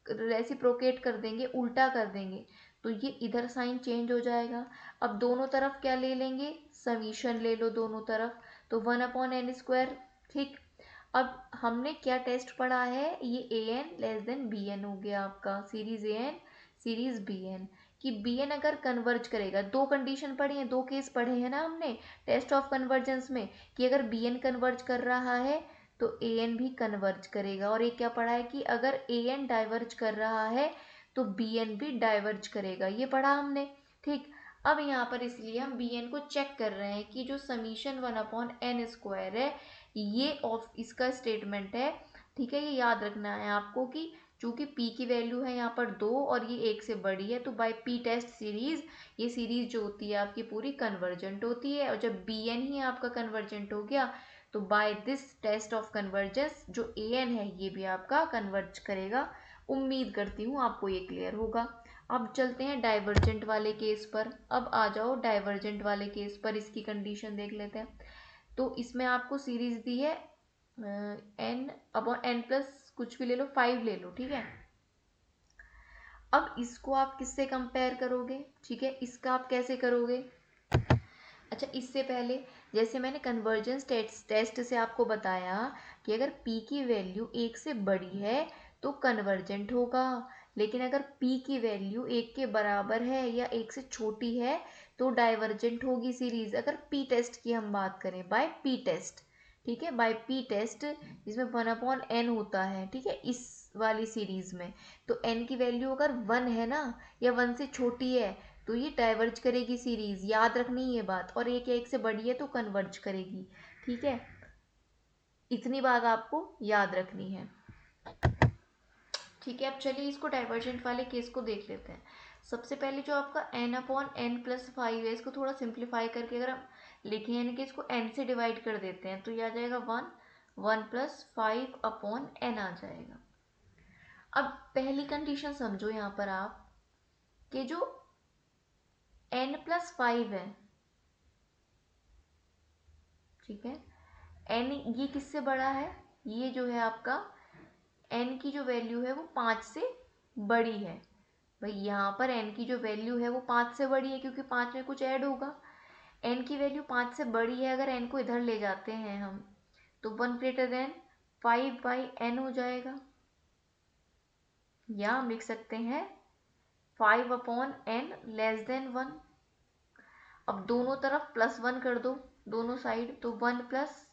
रेसिप्रोकेट कर देंगे, उल्टा कर देंगे, तो ये इधर साइन चेंज हो जाएगा। अब दोनों तरफ क्या ले लेंगे, समीशन ले लो दोनों तरफ, तो वन अपॉन एन स्क्वायर, ठीक। अब हमने क्या टेस्ट पढ़ा है, ये A N less than B N हो गया आपका, series A N series B N, कि बी एन अगर कन्वर्ज करेगा, दो कंडीशन पढ़ी हैं, दो केस पढ़े हैं ना हमने टेस्ट ऑफ कन्वर्जेंस में, कि अगर बी एन कन्वर्ज कर रहा है तो ए एन भी कन्वर्ज करेगा, और एक क्या पढ़ा है कि अगर ए एन डाइवर्ज कर रहा है तो बी एन भी डाइवर्ज करेगा, ये पढ़ा हमने, ठीक। अब यहाँ पर इसलिए हम बी एन को चेक कर रहे हैं कि जो summation one upon N square है, ये ऑफ इसका स्टेटमेंट है, ठीक है। ये याद रखना है आपको कि चूंकि p की वैल्यू है यहाँ पर दो और ये एक से बड़ी है, तो बाय p टेस्ट सीरीज, ये सीरीज जो होती है आपकी पूरी कन्वर्जेंट होती है, और जब बी एन ही आपका कन्वर्जेंट हो गया, तो by this test of convergence जो ए एन है ये भी आपका कन्वर्ज करेगा। उम्मीद करती हूँ आपको ये क्लियर होगा। अब चलते हैं डाइवर्जेंट वाले केस पर, अब आ जाओ डाइवर्जेंट वाले केस पर, इसकी कंडीशन देख लेते हैं। तो इसमें आपको सीरीज दी है एन अपॉन एन प्लस कुछ भी ले लो, 5 ले लो, ठीक है। अब इसको आप किससे कंपेयर करोगे, ठीक है, इसका आप कैसे करोगे। अच्छा, इससे पहले जैसे मैंने कन्वर्जेंस टेस्ट से आपको बताया कि अगर p की वैल्यू एक से बड़ी है तो कन्वर्जेंट होगा, लेकिन अगर p की वैल्यू एक के बराबर है या एक से छोटी है तो डाइवर्जेंट होगी सीरीज, अगर p टेस्ट की हम बात करें, बाय p टेस्ट, ठीक है, बाय p टेस्ट, जिसमें वन अपॉन एन होता है, ठीक है, इस वाली सीरीज में, तो n की वैल्यू अगर वन है ना या वन से छोटी है तो ये डाइवर्ज करेगी सीरीज, याद रखनी ये बात, और एक या एक से बड़ी है तो कन्वर्ज करेगी, ठीक है। इतनी बात आपको याद रखनी है, ठीक है। अब चलिए इसको डाइवर्जेंट वाले केस को देख लेते हैं। सबसे पहले जो आपका n upon N plus five है, इसको थोड़ा सिंप्लीफाई करके अगर हम लिखें, यानी कि इसको n से डिवाइड कर देते हैं, तो ये आ जाएगा one, one plus five upon N आ जाएगा। अब पहली कंडीशन समझो यहाँ पर आप, कि जो n प्लस फाइव है, ठीक है, n ये किससे बड़ा है, ये जो है आपका n की जो वैल्यू है वो 5 से बड़ी है। भाई यहाँ पर n की जो वैल्यू है वो 5 से बड़ी है क्योंकि 5 में कुछ ऐड होगा। n की वैल्यू 5 से बड़ी है, अगर n को इधर ले जाते हैं हम तो 1 ग्रेटर देन 5/n हो जाएगा, या हम लिख सकते हैं 5/n लेस देन 1। अब दोनों तरफ +1 कर दो दोनों साइड, तो 1 +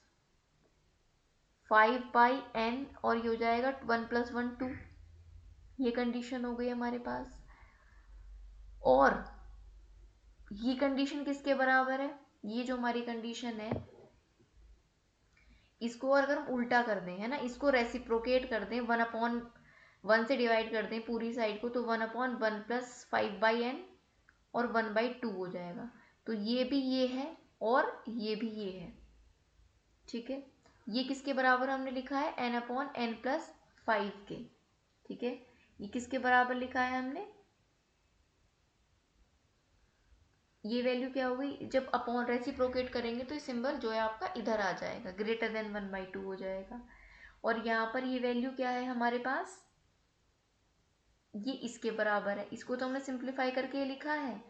5/n और ये हो जाएगा 1 + 1 2। ये कंडीशन हो गई हमारे पास। और ये कंडीशन किसके बराबर है? ये जो हमारी कंडीशन है इसको अगर हम उल्टा कर दें, है ना, इसको रेसिप्रोकेट कर दें, 1/1 से डिवाइड कर दें पूरी साइड को, तो 1/1 + 5/n और 1/2 हो जाएगा। तो ये भी ये है और ये भी ये है, ठीक है। ये किसके बराबर हमने लिखा है? n/n + 5 के, ठीक है। ये किसके बराबर लिखा है हमने? ये वैल्यू क्या हो गई? जब अपॉन रेसिप्रोकेट करेंगे तो ये सिंबल जो है आपका इधर आ जाएगा, ग्रेटर देन 1/2 हो जाएगा। और यहाँ पर ये वैल्यू क्या है हमारे पास? ये इसके बराबर है। इसको तो हमने सिंप्लीफाई करके लिखा है।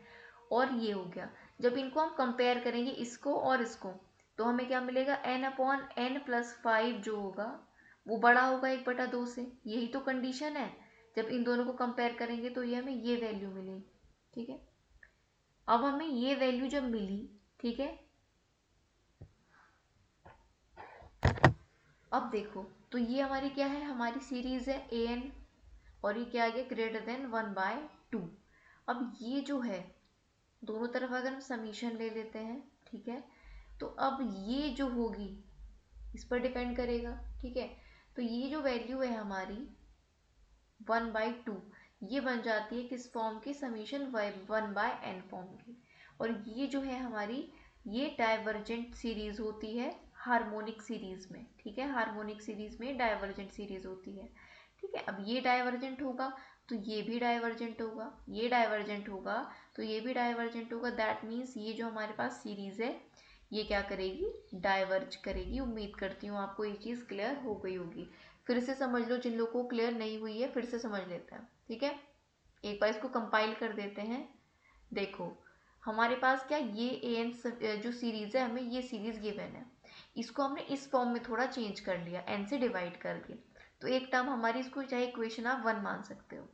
और ये हो गया। जब इनको हम कंपेयर करेंगे इसको और इसको, तो हमें क्या मिलेगा? n/n + 5 जो होगा वो बड़ा होगा 1/2 से। यही तो कंडीशन है। जब इन दोनों को कंपेयर करेंगे तो ये हमें ये वैल्यू मिलेगी, ठीक है। अब हमें ये वैल्यू जब मिली, ठीक है, अब देखो तो ये हमारी क्या है? हमारी सीरीज है an, और ये क्या आ गया? Greater than 1/2। अब ये जो है दोनों तरफ अगर हम समीशन ले लेते हैं, ठीक है, तो अब ये जो होगी इस पर डिपेंड करेगा, ठीक है। तो ये जो वैल्यू है हमारी 1/2, ये बन जाती है किस फॉर्म की? समीशन 1/n फॉर्म की। और ये जो है हमारी, ये डाइवर्जेंट सीरीज होती है हार्मोनिक सीरीज में, ठीक है। हार्मोनिक सीरीज में डाइवर्जेंट सीरीज होती है, ठीक है। अब ये डाइवर्जेंट होगा तो ये भी डाइवर्जेंट होगा, ये डाइवर्जेंट होगा तो ये भी डाइवर्जेंट होगा। दैट मीन्स ये जो हमारे पास सीरीज है ये क्या करेगी? डाइवर्ज करेगी। उम्मीद करती हूँ आपको ये चीज़ क्लियर हो गई होगी। फिर से समझ लो, जिन लोगों को क्लियर नहीं हुई है फिर से समझ लेते हैं, ठीक है। एक बार इसको कंपाइल कर देते हैं। देखो हमारे पास क्या, ये एन जो सीरीज है, हमें ये सीरीज गिवन है, इसको हमने इस फॉर्म में थोड़ा चेंज कर लिया एन से डिवाइड करके। तो एक टर्म हमारी, इसको चाहे इक्वेशन आप 1 मान सकते हो।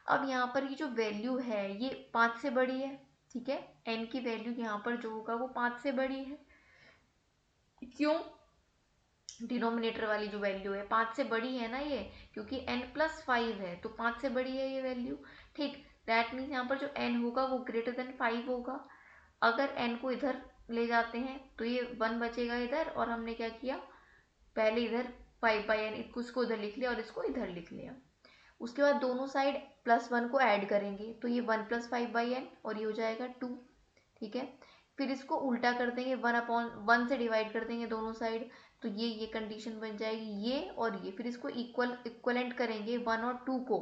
अब यहाँ पर ये जो वैल्यू है ये 5 से बड़ी है, ठीक है। एन की वैल्यू यहाँ पर जो होगा वो 5 से बड़ी है। क्यों? डिनोमिनेटर वाली जो वैल्यू है 5 से बड़ी है ना ये, क्योंकि n + 5 है तो 5 से बड़ी है ये वैल्यू, ठीक। दैट मीन्स यहाँ पर जो n होगा वो ग्रेटर देन 5 होगा। अगर n को इधर ले जाते हैं तो ये 1 बचेगा इधर, और हमने क्या किया? पहले इधर 5/n इसको उधर लिख लिया और इसको इधर लिख लिया। उसके बाद दोनों साइड +1 को ऐड करेंगे तो ये 1 + 5/n और ये हो जाएगा 2, ठीक है। फिर इसको उल्टा कर देंगे, 1/1 से डिवाइड कर देंगे दोनों साइड, तो ये कंडीशन बन जाएगी ये और ये। फिर इसको इक्वलेंट करेंगे 1 और 2 को,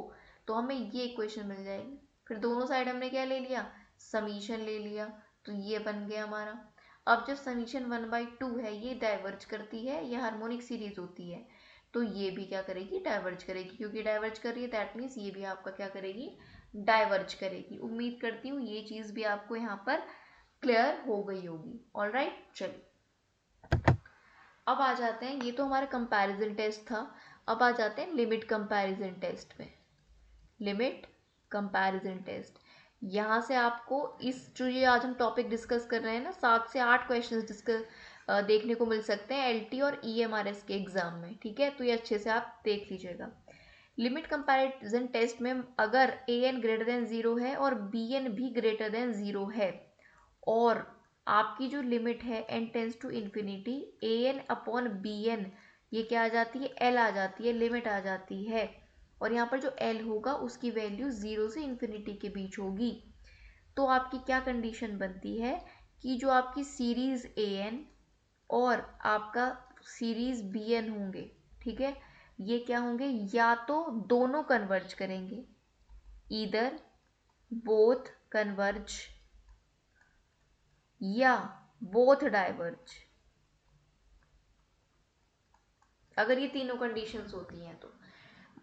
तो हमें ये इक्वेशन मिल जाएगी। फिर दोनों साइड हमने क्या ले लिया? समीशन ले लिया, तो ये बन गया हमारा। अब जब समीशन 1/2 है ये डाइवर्ज करती है, ये हार्मोनिक सीरीज होती है, तो ये भी क्या करेगी? डाइवर्ज करेगी। क्योंकि डाइवर्ज कर रही है दैट मीन्स ये भी आपका क्या करेगी? डाइवर्ज करेगी। उम्मीद करती हूँ ये चीज़ भी आपको यहाँ पर क्लियर हो गई होगी। ऑल राइट, चलिए अब आ जाते हैं, ये तो हमारा कंपैरिजन टेस्ट था। अब आ जाते हैं लिमिट कंपैरिजन टेस्ट में। लिमिट कंपैरिजन टेस्ट, यहाँ से आपको इस जो ये आज हम टॉपिक डिस्कस कर रहे हैं ना, 7 से 8 क्वेश्चंस डिस्कस देखने को मिल सकते हैं एलटी और ईएमआरएस के एग्जाम में, ठीक है। तो ये अच्छे से आप देख लीजिएगा। लिमिट कंपैरिजन टेस्ट में अगर an ग्रेटर देन 0 है और bn भी ग्रेटर देन 0 है, और आपकी जो लिमिट है n tends to infinity an/bn, ये क्या आ जाती है? l आ जाती है, लिमिट आ जाती है। और यहाँ पर जो l होगा उसकी वैल्यू 0 से इन्फिनिटी के बीच होगी। तो आपकी क्या कंडीशन बनती है कि जो आपकी सीरीज an और आपका सीरीज bn होंगे, ठीक है, ये क्या होंगे? या तो दोनों कन्वर्ज करेंगे, ईदर बोथ कन्वर्ज या बोथ डाइवर्ज। अगर ये तीनों कंडीशंस होती हैं तो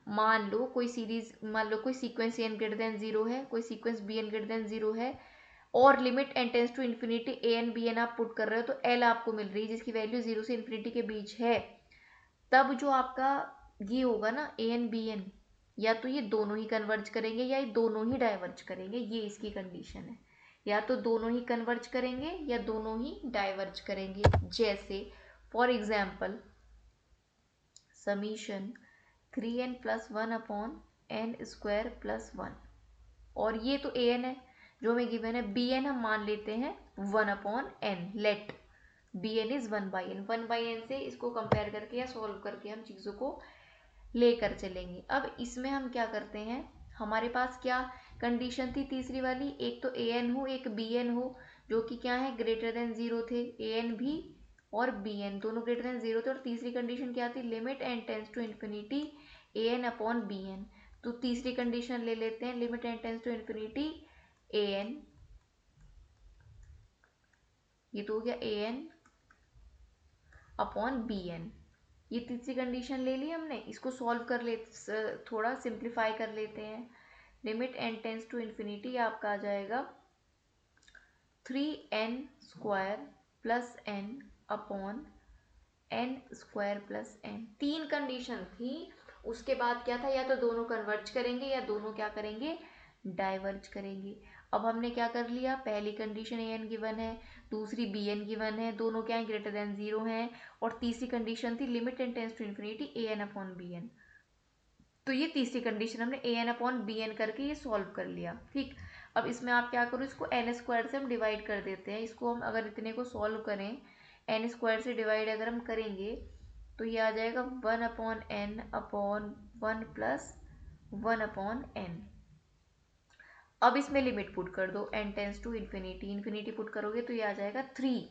मान लो कोई सीरीज, मान लो कोई sequence N greater than zero है, कोई sequence B N greater than zero है, और limit N tends to infinity A N B N आप पुट कर रहे हो तो एल आपको मिल रही है जिसकी वैल्यू जीरो से इन्फिनिटी के बीच है। तब जो आपका ये होगा ना ए एन बी एन, या तो ये दोनों ही कन्वर्ज करेंगे या ये दोनों ही डाइवर्ज करेंगे, ये इसकी कंडीशन है। या तो दोनों ही कन्वर्ज करेंगे या दोनों ही डाइवर्ज करेंगे। जैसे for example summation 3n plus one upon N square plus one, और ये तो ए एन है जो हमें गिवन है, बी एन हम मान लेते हैं 1/n, late B N is 1/n। 1/n से इसको कंपेयर करके या सॉल्व करके हम चीज़ों को लेकर चलेंगे। अब इसमें हम क्या करते हैं, हमारे पास क्या कंडीशन थी तीसरी वाली, एक तो ए एन हो एक बी एन हो, जो कि क्या है ग्रेटर देन जीरो थे, ए एन भी और बी एन दोनों ग्रेटर देन जीरो थे। और तीसरी कंडीशन क्या थी, limit N tends to infinity A N upon B N. तो तीसरी कंडीशन ले लेते हैं, limit N tends to infinity A N, ये तो हो गया A N upon B N. ये तीसरी कंडीशन ले ली हमने, इसको सॉल्व कर ले, थोड़ा सिंप्लीफाई कर लेते हैं। Limit N tends to infinity आपका आ जाएगा 3n square plus n upon N square plus N. तीन कंडीशन थी, उसके बाद क्या था, या तो दोनों कन्वर्ज करेंगे या दोनों क्या करेंगे, डाइवर्ज करेंगे। अब हमने क्या कर लिया, पहली कंडीशन ए एन गिवन है, दूसरी बी एन गिवन है, दोनों क्या है ग्रेटर देन जीरो हैं, और तीसरी कंडीशन थी limit N tends to infinity A N upon B N. तो ये तीसरी कंडीशन हमने A N upon B N करके ये सॉल्व कर लिया। ठीक, अब इसमें आप क्या करो, इसको एन स्क्वायर से हम डिवाइड कर देते हैं। इसको हम अगर इतने को सॉल्व करें, एन स्क्वायर से डिवाइड अगर हम करेंगे तो ये आ जाएगा 1/n अपॉन 1 प्लस 1/n। अब इसमें लिमिट पुट कर दो, N tends to infinity, infinity put करोगे तो ये आ जाएगा 3।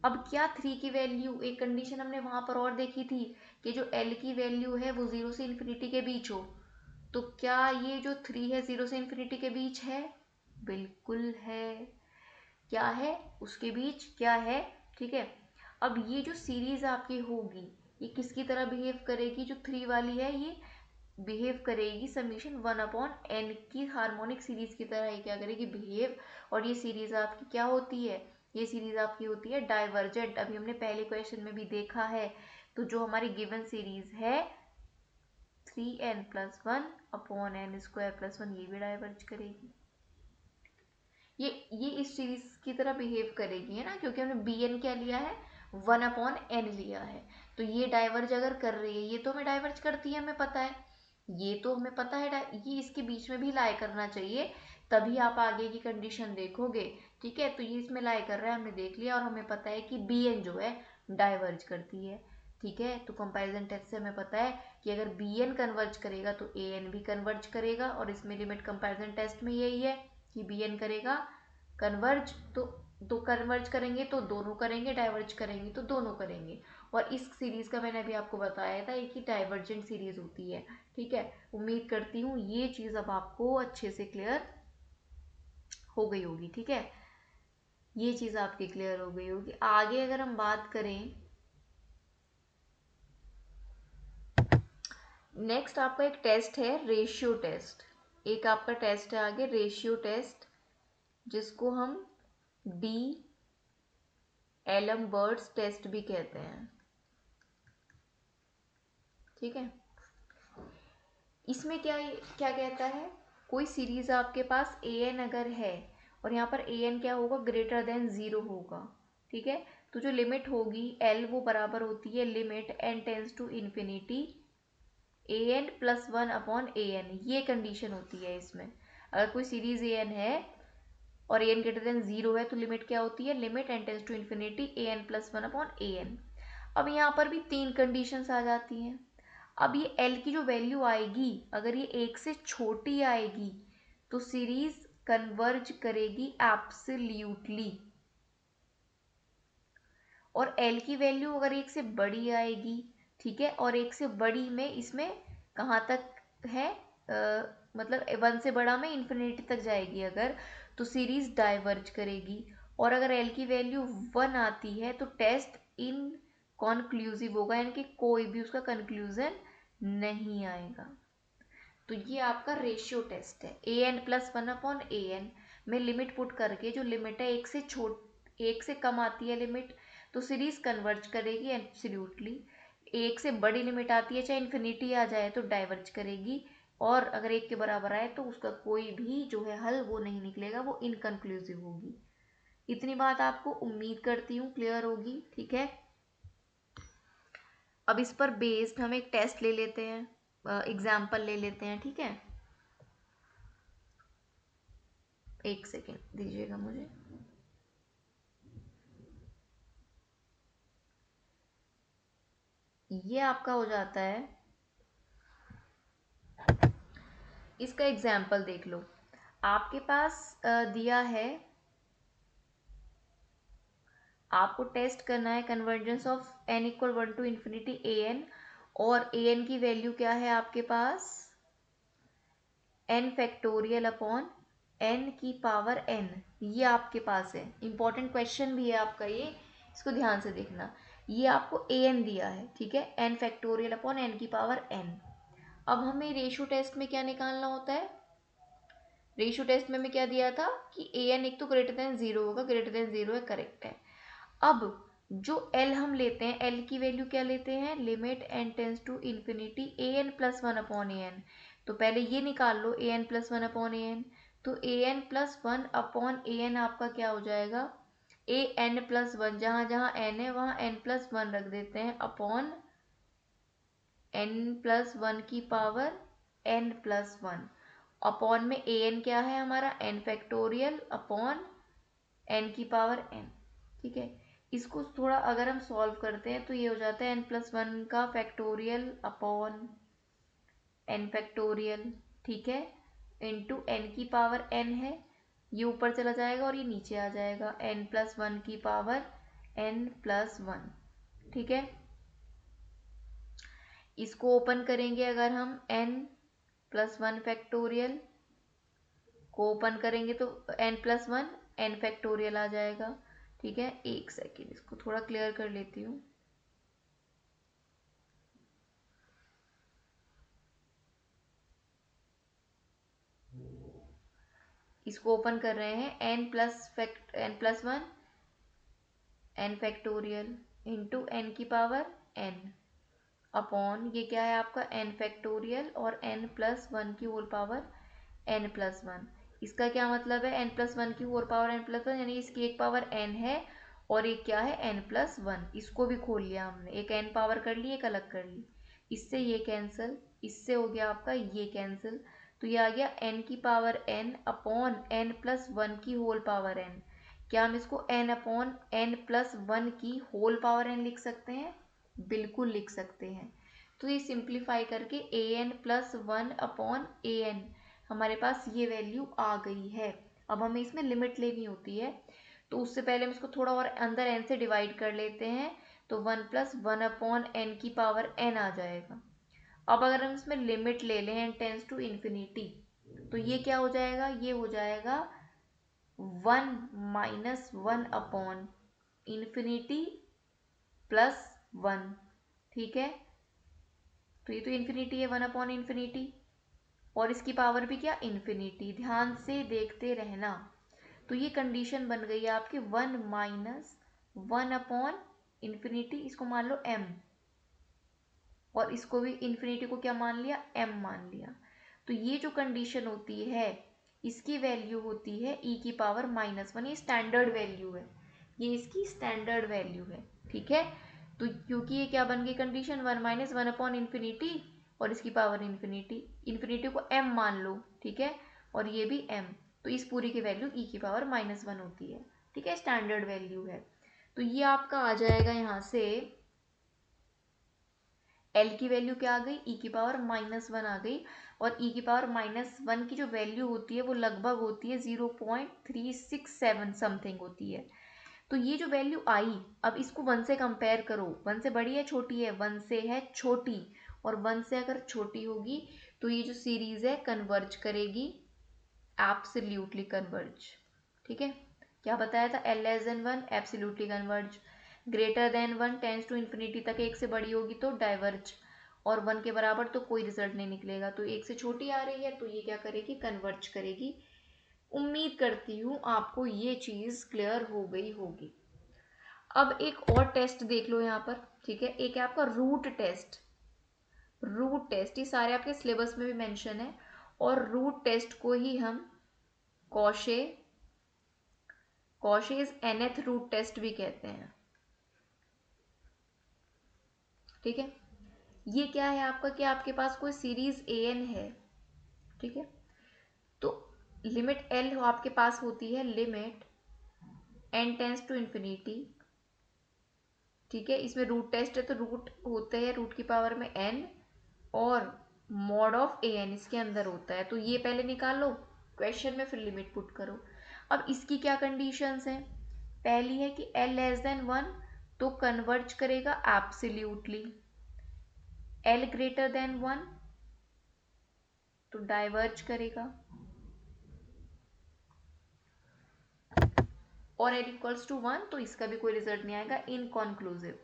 अब क्या 3 की वैल्यू, एक कंडीशन हमने वहां पर और देखी थी कि जो एल की वैल्यू है वो जीरो से इन्फिनिटी के बीच हो, तो क्या ये जो 3 है जीरो से इन्फिनिटी के बीच है, बिल्कुल है। क्या है उसके बीच, क्या है, ठीक है। अब ये जो सीरीज आपकी होगी ये किसकी तरह बिहेव करेगी, जो 3 वाली है ये बिहेव करेगी समीशन 1/n की हार्मोनिक सीरीज की तरह, ये क्या करेगी बिहेव। और ये सीरीज आपकी क्या होती है, ये सीरीज आपकी होती है डाइवर्जेंट। अभी हमने पहले क्वेश्चन में भी देखा है। तो जो हमारी गिवन सीरीज है 3n plus one upon N square plus one, ये भी डाइवर्ज करेगी। ये इस सीरीज की तरह बिहेव करेगी, है ना, क्योंकि हमने बी एन क्या लिया है, 1/n लिया है। तो ये डाइवर्ज अगर कर रही है, ये तो हमें डाइवर्ज करती है, हमें पता है, ये तो हमें पता है, ये इसके बीच में भी लाई करना चाहिए, तभी आप आगे की कंडीशन देखोगे। ठीक है, तो ये इसमें लाई कर रहा है, हमने देख लिया, और हमें पता है कि बी एन जो है डाइवर्ज करती है। ठीक है, तो कंपैरिजन टेस्ट से हमें पता है कि अगर बी एन कन्वर्ज करेगा तो ए एन भी कन्वर्ज करेगा, और इसमें लिमिट कंपैरिजन टेस्ट में यही है कि बी एन करेगा कन्वर्ज, तो दो कन्वर्ज करेंगे तो दोनों करेंगे, डाइवर्ज करेंगे तो दोनों करेंगे। और इस सीरीज का मैंने अभी आपको बताया था एक ही डाइवर्जेंट सीरीज होती है। ठीक है, उम्मीद करती हूँ ये चीज़ अब आपको अच्छे से क्लियर हो गई होगी। ठीक है, ये चीज़ आपकी क्लियर हो गई होगी। आगे अगर हम बात करें, नेक्स्ट आपका एक टेस्ट है रेशियो टेस्ट। एक आपका टेस्ट है आगे रेशियो टेस्ट, जिसको हम डी एलमबर्ट्स टेस्ट भी कहते हैं। ठीक है, इसमें क्या क्या कहता है, कोई सीरीज आपके पास ए एन अगर है और यहाँ पर ए एन क्या होगा, ग्रेटर देन जीरो होगा। ठीक है, तो जो लिमिट होगी एल वो बराबर होती है limit N tends to infinity A N plus one upon A N, ये कंडीशन होती है इसमें। अगर कोई सीरीज ए एन है और A N greater than zero है तो लिमिट क्या होती है, limit N tends to infinity A N plus one upon A N. अब यहाँ पर भी तीन कंडीशंस आ जाती हैं। अब ये एल की जो वैल्यू आएगी, अगर ये एक से छोटी आएगी तो सीरीज कन्वर्ज करेगी एब्सोल्यूटली, और एल की वैल्यू अगर एक से बड़ी आएगी, ठीक है, और एक से बड़ी में इसमें कहाँ तक है, मतलब वन से बड़ा में इन्फिनिटी तक जाएगी अगर, तो सीरीज डाइवर्ज करेगी। और अगर एल की वैल्यू वन आती है तो टेस्ट इन कॉन्क्लूसिव होगा, यानी कि कोई भी उसका कंक्लूजन नहीं आएगा। तो ये आपका रेशियो टेस्ट है। A N plus one upon A N में लिमिट पुट करके, जो लिमिट है एक से कम आती है लिमिट, तो सीरीज कन्वर्ज करेगी एब्सोल्युटली। एक से बड़ी लिमिट आती है, चाहे इन्फिनिटी आ जाए, तो डाइवर्ज करेगी। और अगर एक के बराबर आए तो उसका कोई भी जो है हल वो नहीं निकलेगा, वो इनकन्क्लूसिव होगी। इतनी बात आपको उम्मीद करती हूँ क्लियर होगी, ठीक है। अब इस पर बेस्ड हम एक टेस्ट ले लेते हैं, एग्जाम्पल ले लेते हैं, ठीक है। एक सेकेंड दीजिएगा मुझे। ये आपका हो जाता है, इसका एग्जाम्पल देख लो। आपके पास दिया है, आपको टेस्ट करना है convergence of N equal 1 to infinity A N, और ए एन की वैल्यू क्या है आपके पास, एन फैक्टोरियल अपॉन एन की पावर एन। ये आपके पास है, इंपॉर्टेंट क्वेश्चन भी है आपका ये, इसको ध्यान से देखना। ये आपको ए एन दिया है, ठीक है, एन फैक्टोरियल अपॉन एन की पावर एन। अब हमें रेशियो टेस्ट में क्या निकालना होता है, रेशियो टेस्ट में हमें क्या दिया था कि ए एन एक तो ग्रेटर देन जीरो होगा, ग्रेटर देन जीरो है, करेक्ट है। अब जो एल हम लेते हैं, एल की वैल्यू क्या लेते हैं, limit N tends to infinity A N plus one upon A N. तो पहले ये निकाल लो, A N plus one upon A N. तो A N plus one upon A N आपका क्या हो जाएगा, ए एन प्लस वन, जहाँ जहाँ एन है वहाँ एन प्लस वन रख देते हैं, अपॉन एन प्लस वन की power N plus one. Upon में ए एन क्या है हमारा, एन फैक्टोरियल अपॉन एन की पावर एन, ठीक है। इसको थोड़ा अगर हम सॉल्व करते हैं तो ये हो जाता है एन प्लस वन का फैक्टोरियल अपॉन एन फैक्टोरियल, ठीक है, इंटू एन की पावर एन है, ये ऊपर चला जाएगा और ये नीचे आ जाएगा, एन प्लस वन की पावर एन प्लस वन, ठीक है। इसको ओपन करेंगे अगर हम, एन प्लस वन फैक्टोरियल को ओपन करेंगे तो N plus one N factorial आ जाएगा, ठीक है। एक सेकेंड इसको थोड़ा क्लियर कर लेती हूँ। इसको ओपन कर रहे हैं, N plus one N factorial into N की पावर एन अपॉन, ये क्या है आपका एन फैक्टोरियल और एन प्लस वन की whole power N plus one. इसका क्या मतलब है, एन प्लस वन की whole power N plus one, यानी इसकी एक पावर एन है और एक क्या है एन प्लस वन। इसको भी खोल लिया हमने, एक एन पावर कर ली, एक अलग कर ली, इससे ये कैंसिल, इससे हो गया आपका ये कैंसिल। तो ये आ गया एन की power N upon N plus one की होल पावर एन। क्या हम इसको N upon N plus one की होल पावर एन लिख सकते हैं, बिल्कुल लिख सकते हैं। तो ये सिंप्लीफाई करके ए N plus one upon A N हमारे पास ये वैल्यू आ गई है। अब हमें इसमें लिमिट लेनी होती है, तो उससे पहले हम इसको थोड़ा और अंदर एन से डिवाइड कर लेते हैं, तो one plus one upon N की पावर एन आ जाएगा। अब अगर हम इसमें लिमिट ले लें एन टेंस टू इन्फिनिटी, तो ये क्या हो जाएगा, ये हो जाएगा one minus one upon infinity plus one, ठीक है। तो ये तो इन्फिनिटी है, वन अपॉन इन्फिनिटी, और इसकी पावर भी क्या, इन्फिनिटी। ध्यान से देखते रहना। तो ये कंडीशन बन गई है आपकी, one minus one upon infinity, इसको मान लो m, और इसको भी इन्फिनिटी को क्या मान लिया, m मान लिया। तो ये जो कंडीशन होती है इसकी वैल्यू होती है e की पावर माइनस वन। ये स्टैंडर्ड वैल्यू है, ये इसकी स्टैंडर्ड वैल्यू है, ठीक है। तो क्योंकि ये क्या बन गई condition, one minus one upon infinity और इसकी पावर इन्फिनिटी, इन्फिनिटी को m मान लो, ठीक है, और ये भी m। तो इस पूरी की वैल्यू e की पावर माइनस वन होती है, ठीक है, स्टैंडर्ड वैल्यू है। तो ये आपका आ जाएगा यहाँ से, एल की वैल्यू क्या आ गई, ई की पावर माइनस वन आ गई, और ई की पावर माइनस वन की जो वैल्यू होती है वो लगभग होती है 0.367 समथिंग होती है। तो ये जो वैल्यू आई, अब इसको वन से कंपेयर करो, वन से बड़ी है छोटी है, वन से है छोटी, और वन से अगर छोटी होगी तो ये जो सीरीज है कन्वर्ज करेगी, एब्सोल्युटली कन्वर्ज, ठीक है। क्या बताया था, L less than one absolutely converge, greater than 1 tends to infinity तक 1 से बड़ी होगी तो डाइवर्ज, और 1 के बराबर तो कोई रिजल्ट नहीं निकलेगा। तो 1 से छोटी आ रही है तो ये क्या करेगी, कन्वर्ज करेगी। उम्मीद करती हूँ आपको ये चीज़ क्लियर हो गई होगी। अब एक और टेस्ट देख लो यहाँ पर, ठीक है। एक है आपका रूट टेस्ट। रूट टेस्ट ये सारे आपके सिलेबस में भी मेंशन है, और रूट टेस्ट को ही हम कॉशेज nth रूट टेस्ट भी कहते हैं, ठीक है। ये क्या है आपका, कि आपके पास कोई सीरीज an है, ठीक है। तो लिमिट l आपके पास होती है, limit n tends to infinity, ठीक है। इसमें रूट टेस्ट है तो रूट होते हैं रूट की पावर में n, और मॉड ऑफ an इसके अंदर होता है। तो ये पहले निकाल लो क्वेश्चन में, फिर लिमिट पुट करो। अब इसकी क्या कंडीशंस हैं, पहली है कि l लेस देन 1 तो कन्वर्ज करेगा एब्सोल्यूटली, l ग्रेटर देन 1 तो डाइवर्ज करेगा, और l इक्वल्स टू 1 तो इसका भी कोई रिजल्ट नहीं आएगा, इनकॉन्क्लूसिव।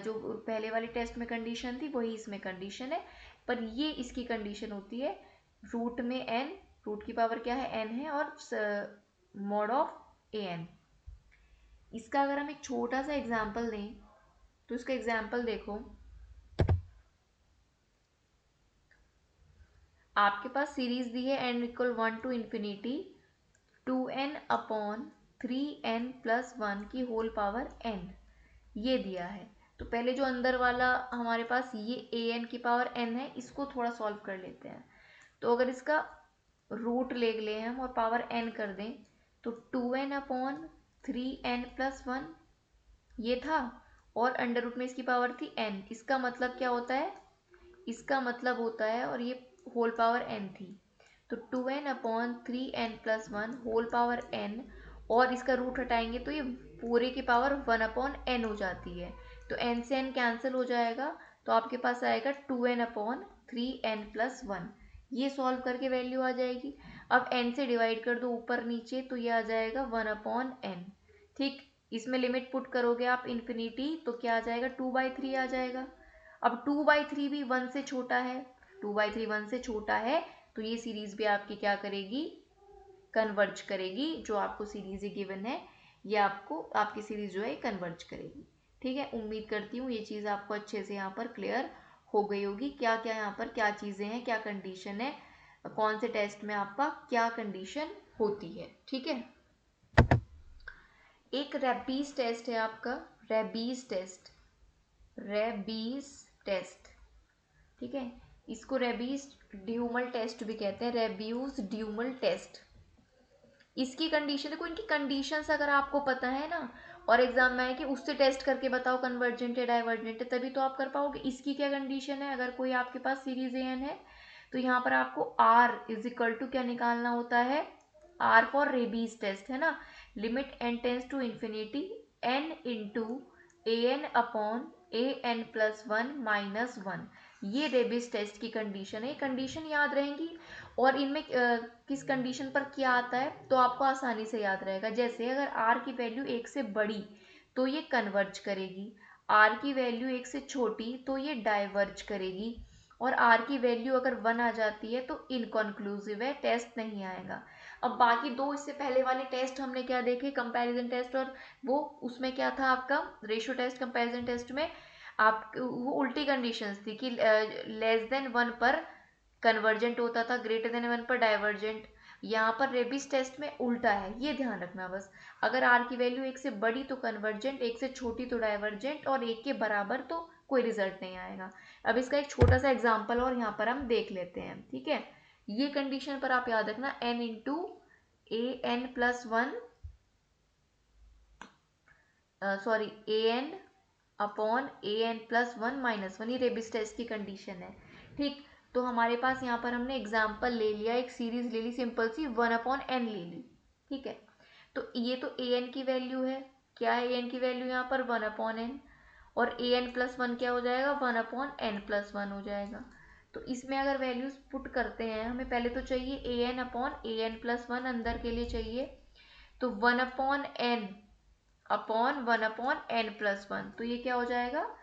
जो पहले वाली टेस्ट में कंडीशन थी वही इसमें कंडीशन है, पर ये इसकी कंडीशन होती है रूट में n, रूट की पावर क्या है n है, और मॉड ऑफ an। इसका अगर हम एक छोटा सा एग्जाम्पल दें तो इसका एग्जाम्पल देखो, आपके पास सीरीज दी है n equal 1 to infinity 2n upon 3n plus 1 की होल पावर n, ये दिया है। तो पहले जो अंदर वाला हमारे पास ये an की पावर n है, इसको थोड़ा सॉल्व कर लेते हैं। तो अगर इसका रूट ले लें हम और पावर n कर दें तो 2n अपॉन 3n प्लस 1 ये था, और अंडर रूट में इसकी पावर थी n। इसका मतलब क्या होता है, इसका मतलब होता है, और ये होल पावर n थी, तो 2n upon 3n plus 1 whole power n, और इसका रूट हटाएंगे तो ये पूरे की पावर 1 अपॉन n हो जाती है। तो n से n कैंसिल हो जाएगा, तो आपके पास आएगा 2n अपॉन 3n प्लस 1। ये सॉल्व करके वैल्यू आ जाएगी। अब n से डिवाइड कर दो ऊपर नीचे तो ये आ जाएगा 1 अपॉन n, ठीक। इसमें लिमिट पुट करोगे आप इन्फिनिटी तो क्या आ जाएगा, 2/3 आ जाएगा। अब 2/3 भी 1 से छोटा है, 2/3 1 से छोटा है, तो ये सीरीज भी आपकी क्या करेगी, कन्वर्ज करेगी। जो आपको सीरीज ये गिवन है, ये आपको आपकी सीरीज जो है कन्वर्ज करेगी, ठीक है। उम्मीद करती हूँ ये चीज़ आपको अच्छे से यहाँ पर क्लियर हो गई होगी, क्या क्या यहाँ पर क्या चीज़ें हैं, क्या कंडीशन है, कौन से टेस्ट में आपका क्या कंडीशन होती है, ठीक है। एक रेबीज टेस्ट है आपका, रेबीज टेस्ट, रेबीज टेस्ट, ठीक है। इसको रेबीज ड्यूमल टेस्ट भी कहते हैं, रेब्यूज ड्यूमल टेस्ट। इसकी कंडीशन देखो, इनकी कंडीशंस अगर आपको पता है ना, और एग्जाम में आए कि उससे टेस्ट करके बताओ कन्वर्जेंट है डाइवर्जेंट है, तभी तो आप कर पाओगे। इसकी क्या कंडीशन है, अगर कोई आपके पास सीरीज एन है तो यहाँ पर आपको r इज इक्वल टू क्या निकालना होता है, r फॉर रेबीज टेस्ट है ना, limit n tends to infinity n into A N upon A N plus 1 minus 1। ये रेबीज टेस्ट की कंडीशन है, कंडीशन याद रहेंगी। और इनमें किस कंडीशन पर क्या आता है तो आपको आसानी से याद रहेगा। जैसे अगर r की वैल्यू 1 से बड़ी तो ये कन्वर्ज करेगी, r की वैल्यू 1 से छोटी तो ये डाइवर्ज करेगी, और r की वैल्यू अगर 1 आ जाती है तो इनकॉन्क्लूसिव है, टेस्ट नहीं आएगा। अब बाकी दो इससे पहले वाले टेस्ट हमने क्या देखे, कंपैरिजन टेस्ट, और वो उसमें क्या था आपका रेशियो टेस्ट। कंपैरिजन टेस्ट में आप वो उल्टी कंडीशंस थी कि लेस देन 1 पर कन्वर्जेंट होता था, ग्रेटर देन 1 पर डाइवर्जेंट। यहाँ पर रेबीज टेस्ट में उल्टा है, ये ध्यान रखना बस। अगर r की वैल्यू 1 से बड़ी तो कन्वर्जेंट, 1 से छोटी तो डाइवर्जेंट, और 1 के बराबर तो कोई रिजल्ट नहीं आएगा। अब इसका एक छोटा सा एग्जाम्पल और यहाँ पर हम देख लेते हैं, ठीक है। ये कंडीशन पर आप याद रखना, n into A N plus 1 sorry A N upon A N plus 1 minus 1, ये रेबीज टेस्ट की कंडीशन है, ठीक। तो हमारे पास यहाँ पर हमने एग्जाम्पल ले लिया, एक सीरीज ले ली सिंपल सी, 1 अपॉन एन ले ली, ठीक है। तो ये तो ए एन की वैल्यू है, क्या है ए एन की वैल्यू यहाँ पर 1 अपॉन एन, और ए एन प्लस 1 क्या हो जाएगा, 1 अपॉन एन प्लस 1 हो जाएगा। तो इसमें अगर वैल्यूज पुट करते हैं, हमें पहले तो चाहिए ए N upon A N plus 1 अंदर के लिए चाहिए, तो 1 अपॉन एन अपॉन 1/n+1, तो ये क्या हो जाएगा,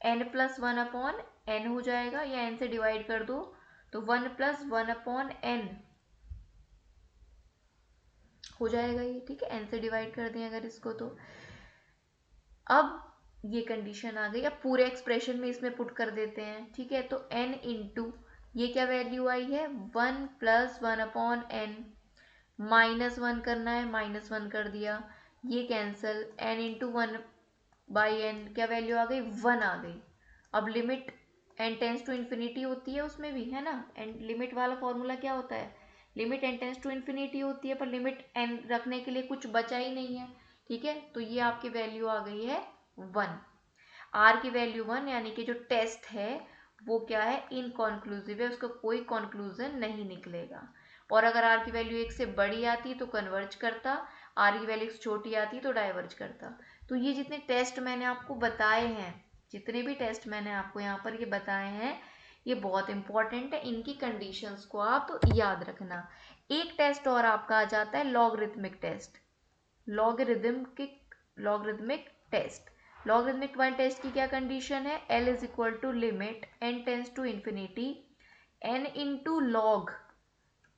n+1/n हो जाएगा, या n से डिवाइड कर दो तो 1+1/n हो जाएगा ये, ठीक है, n से डिवाइड कर दें अगर इसको तो। अब ये कंडीशन आ गई, अब पूरे एक्सप्रेशन में इसमें पुट कर देते हैं, ठीक है। तो n इंटू ये क्या वैल्यू आई है, 1+1/n, -1 करना है, -1 कर दिया, ये कैंसल, n इंटू 1/n क्या वैल्यू आ गई, 1 आ गई। अब limit n tends to infinity होती है उसमें भी, है ना, एंड लिमिट वाला फॉर्मूला क्या होता है, limit n tends to infinity होती है, पर लिमिट n रखने के लिए कुछ बचा ही नहीं है, ठीक है। तो ये आपकी वैल्यू आ गई है 1, आर की वैल्यू 1, यानी कि जो टेस्ट है वो क्या है, इनकॉन्क्लूसिव है, उसका कोई कंक्लूजन नहीं निकलेगा। और अगर आर की वैल्यू 1 से बड़ी आती तो कन्वर्ज करता, आर की वैल्यू छोटी आती तो डाइवर्ज करता। तो ये जितने टेस्ट मैंने आपको बताए हैं, जितने भी टेस्ट मैंने आपको यहाँ पर ये बताए हैं, ये बहुत इंपॉर्टेंट है, इनकी कंडीशंस को आप याद रखना। एक टेस्ट और आपका आ जाता है logarithmic test, logarithmic test. Logarithmic वाले टेस्ट की क्या कंडीशन है, L is equal to limit n tends to infinity n into log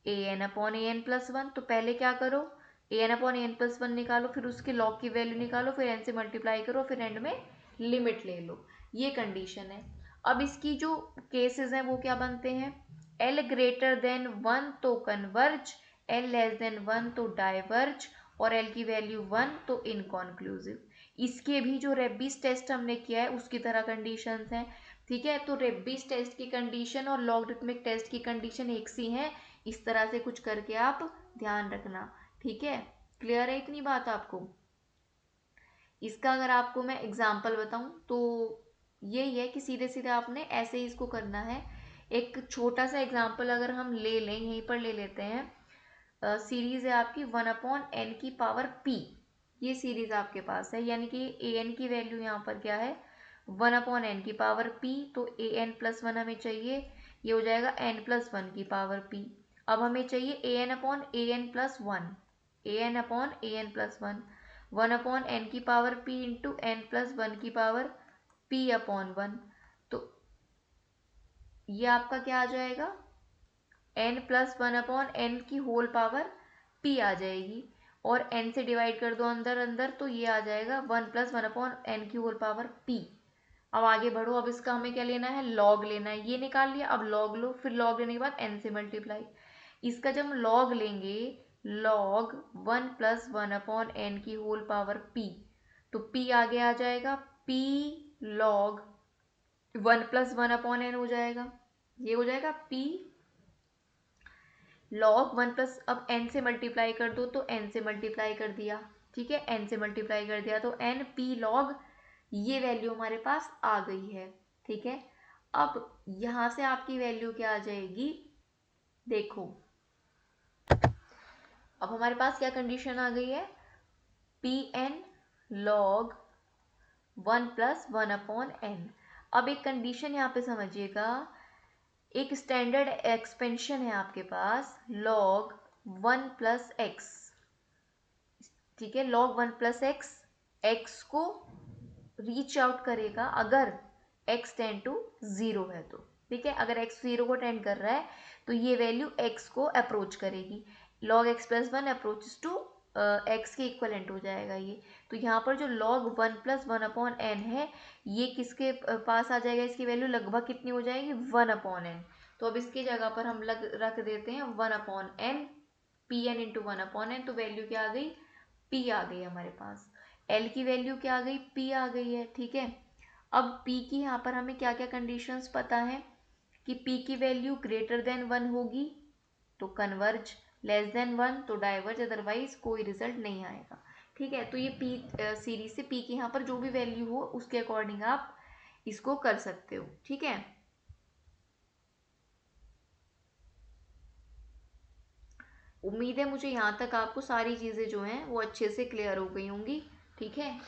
an/an+1। तो पहले क्या करो, an/an+1 निकालो, फिर उसके लॉग की वैल्यू निकालो, फिर n से मल्टीप्लाई करो, फिर एंड में लिमिट ले लो, ये कंडीशन है। अब इसकी जो केसेस हैं वो क्या बनते हैं, L ग्रेटर देन 1 तो कन्वर्ज, L लेस देन 1 तो डाइवर्ज, और L की वैल्यू 1 तो इनकॉन्क्लूसिव। इसके भी जो रेबीज टेस्ट हमने किया है उसकी तरह कंडीशंस हैं, ठीक है। तो रेबीज टेस्ट की कंडीशन और लॉगरिथमिक टेस्ट की कंडीशन एक सी है, इस तरह से कुछ करके आप ध्यान रखना, ठीक है। क्लियर है इतनी बात आपको। इसका अगर आपको मैं एग्जाम्पल बताऊं तो यही है कि सीधे सीधे आपने ऐसे ही इसको करना है। एक छोटा सा एग्जाम्पल अगर हम ले लें, यहीं पर ले लेते हैं, सीरीज है आपकी 1/n की पावर p, ये सीरीज आपके पास है, यानी कि an की वैल्यू यहाँ पर क्या है, 1/n की पावर p, तो an+1 हमें चाहिए, ये हो जाएगा n+1 की पावर p। अब हमें चाहिए an/an+1, an/an+1, 1/n की पावर p इंटू n+1 की पावर p/1, तो ये आपका क्या आ जाएगा, n+1/n की होल पावर p आ जाएगी, और n से डिवाइड कर दो अंदर अंदर, तो ये आ जाएगा 1+1/n की होल पावर p। अब आगे बढ़ो, अब इसका हमें क्या लेना है, लॉग लेना है, ये निकाल लिया, अब लॉग लो, फिर लॉग लेने के बाद n से मल्टीप्लाई। इसका जब हम लॉग लेंगे, लॉग 1+1/n की होल पावर p, तो p आगे आ जाएगा, p लॉग 1+1/n हो जाएगा, ये हो जाएगा p लॉग 1+, अब n से मल्टीप्लाई कर दो तो n से मल्टीप्लाई कर दिया, ठीक है, n से मल्टीप्लाई कर दिया तो n p लॉग, ये वैल्यू हमारे पास आ गई है, ठीक है। अब यहां से आपकी वैल्यू क्या आ जाएगी, देखो अब हमारे पास क्या कंडीशन आ गई है, pn log 1+1/n। अब एक कंडीशन यहाँ पे समझिएगा, एक स्टैंडर्ड एक्सपेंशन है आपके पास log 1+x, ठीक है, log 1+x, x को रीच आउट करेगा अगर x टेंड टू 0 है तो, ठीक है, अगर x 0 को टेंड कर रहा है तो ये वैल्यू x को अप्रोच करेगी, log x+1 approaches to x के इक्वलेंट हो जाएगा ये। तो यहाँ पर जो log 1+1/n है, ये किसके पास आ जाएगा, इसकी वैल्यू लगभग कितनी हो जाएगी, 1/n। तो अब इसकी जगह पर हम रख देते हैं 1/n, pn इंटू 1/n, तो वैल्यू क्या आ गई, p आ गई हमारे पास, L की वैल्यू क्या आ गई, p आ गई है, ठीक है। अब p की यहाँ पर हमें क्या क्या कंडीशंस पता है, कि p की वैल्यू ग्रेटर देन 1 होगी तो कन्वर्ज, लेस देन 1 तो डाइवर्ज, अदरवाइज कोई रिजल्ट नहीं आएगा, ठीक है। तो ये p सीरीज से p की यहाँ पर जो भी वैल्यू हो उसके अकॉर्डिंग आप इसको कर सकते हो, ठीक है। उम्मीद है मुझे यहाँ तक आपको सारी चीज़ें जो हैं वो अच्छे से क्लियर हो गई होंगी, ठीक है।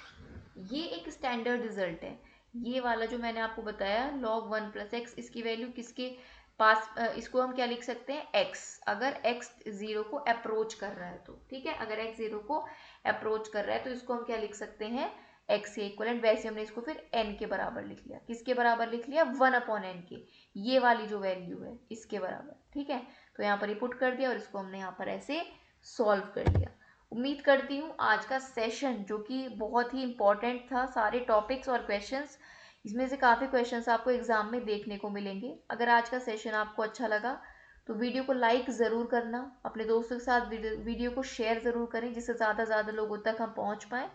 ये एक स्टैंडर्ड रिजल्ट है, ये वाला जो मैंने आपको बताया log 1+x, इसकी वैल्यू किसके पास, इसको हम क्या लिख सकते हैं, x, अगर x 0 को अप्रोच कर रहा है तो, ठीक है, अगर x 0 को अप्रोच कर रहा है, तो इसको हम क्या लिख सकते हैं, x के इक्वलेंट। वैसे हमने इसको फिर n के बराबर लिख लिया। किसके बराबर लिख लिया, 1/n के, ये वाली जो वैल्यू है इसके बराबर, ठीक है। तो यहाँ पर ये पुट कर दिया और इसको हमने यहाँ पर ऐसे सॉल्व कर लिया। उम्मीद करती हूँ आज का सेशन जो कि बहुत ही इंपॉर्टेंट था, सारे टॉपिक्स और क्वेश्चंस, इसमें से काफ़ी क्वेश्चंस आपको एग्जाम में देखने को मिलेंगे। अगर आज का सेशन आपको अच्छा लगा तो वीडियो को लाइक ज़रूर करना, अपने दोस्तों के साथ वीडियो को शेयर ज़रूर करें, जिससे ज़्यादा से ज़्यादा लोगों तक हम पहुँच पाएँ।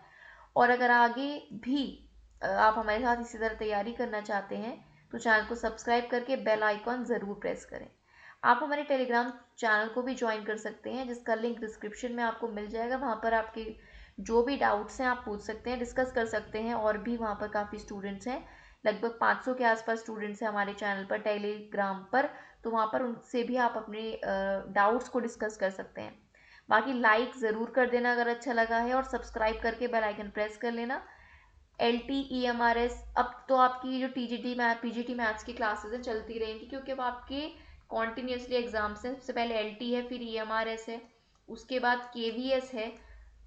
और अगर आगे भी आप हमारे साथ इसी तरह तैयारी करना चाहते हैं तो चैनल को सब्सक्राइब करके बेल आइकॉन ज़रूर प्रेस करें। आप हमारे टेलीग्राम चैनल को भी ज्वाइन कर सकते हैं, जिसका लिंक डिस्क्रिप्शन में आपको मिल जाएगा। वहाँ पर आपके जो भी डाउट्स हैं आप पूछ सकते हैं, डिस्कस कर सकते हैं। और भी वहाँ पर काफ़ी स्टूडेंट्स हैं, लगभग 500 के आसपास स्टूडेंट्स हैं हमारे चैनल पर टेलीग्राम पर, तो वहाँ पर उनसे भी आप अपने डाउट्स को डिस्कस कर सकते हैं। बाकी लाइक ज़रूर कर देना अगर अच्छा लगा है, और सब्सक्राइब करके बेल आइकन प्रेस कर लेना। LTEMRS अब तो आपकी जो TGT मैथ PGT मैथ्स की क्लासेस हैं चलती रहेंगी, क्योंकि अब आपके कॉन्टिन्यूसली एग्जाम्स हैं। सबसे पहले LT है, फिर EMRS है, उसके बाद KVS है,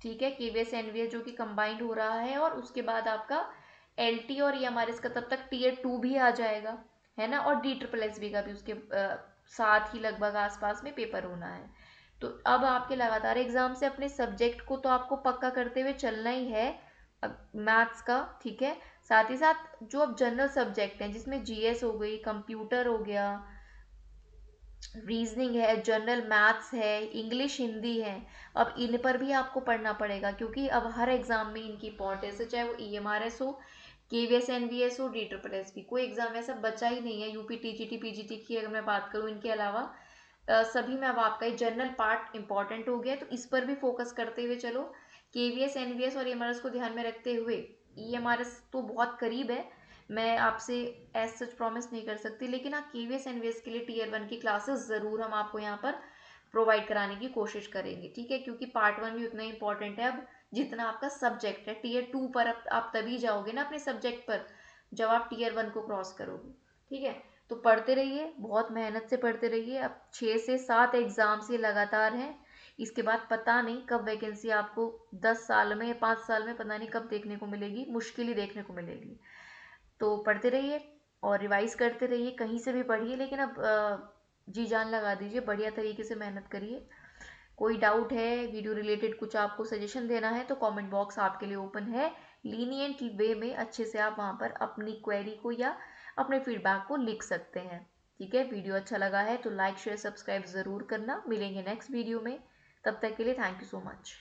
ठीक है, KVS NVS जो कि कंबाइंड हो रहा है, और उसके बाद आपका LT और EMRS का तब तक Tier 2 भी आ जाएगा, है ना, और DSSS का भी उसके साथ ही लगभग आसपास में पेपर होना है। तो अब आपके लगातार एग्जाम से अपने सब्जेक्ट को तो आपको पक्का करते हुए चलना ही है मैथ्स का, ठीक है। साथ ही साथ जो अब जनरल सब्जेक्ट हैं, जिसमें GS हो गई, कंप्यूटर हो गया, रीजनिंग है, जनरल मैथ्स है, इंग्लिश हिंदी है, अब इन पर भी आपको पढ़ना पड़ेगा, क्योंकि अब हर एग्जाम में इनकी इंपॉर्टेंस है, चाहे वो EMRS हो, KVS NVS हो, DSSS, कोई एग्जाम ऐसा बचा ही नहीं है। UP TGT PGT की अगर मैं बात करूँ, इनके अलावा सभी में अब आपका ये जनरल पार्ट इंपॉर्टेंट हो गया है, तो इस पर भी फोकस करते हुए चलो। KVS NVS और EMRS को ध्यान में रखते हुए, EMRS तो बहुत करीब है, मैं आपसे एज सच प्रॉमिस नहीं कर सकती, लेकिन हाँ KVS NVS के लिए Tier 1 की क्लासेस ज़रूर हम आपको यहाँ पर प्रोवाइड कराने की कोशिश करेंगे, ठीक है, क्योंकि पार्ट 1 भी उतना ही इंपॉर्टेंट है अब जितना आपका सब्जेक्ट है। Tier 2 पर आप तभी जाओगे ना अपने सब्जेक्ट पर, जब आप Tier 1 को क्रॉस करोगे, ठीक है। तो पढ़ते रहिए, बहुत मेहनत से पढ़ते रहिए। अब 6 से 7 एग्जाम्स ये लगातार हैं, इसके बाद पता नहीं कब वैकेंसी आपको 10 साल में 5 साल में पता नहीं कब देखने को मिलेगी, मुश्किल ही देखने को मिलेगी। तो पढ़ते रहिए और रिवाइज करते रहिए, कहीं से भी पढ़िए, लेकिन अब जी जान लगा दीजिए, बढ़िया तरीके से मेहनत करिए। कोई डाउट है, वीडियो रिलेटेड कुछ आपको सजेशन देना है, तो कमेंट बॉक्स आपके लिए ओपन है। लीनियंट वे में अच्छे से आप वहाँ पर अपनी क्वेरी को या अपने फीडबैक को लिख सकते हैं, ठीक है। वीडियो अच्छा लगा है तो लाइक शेयर सब्सक्राइब ज़रूर करना। मिलेंगे नेक्स्ट वीडियो में, तब तक के लिए थैंक यू सो मच।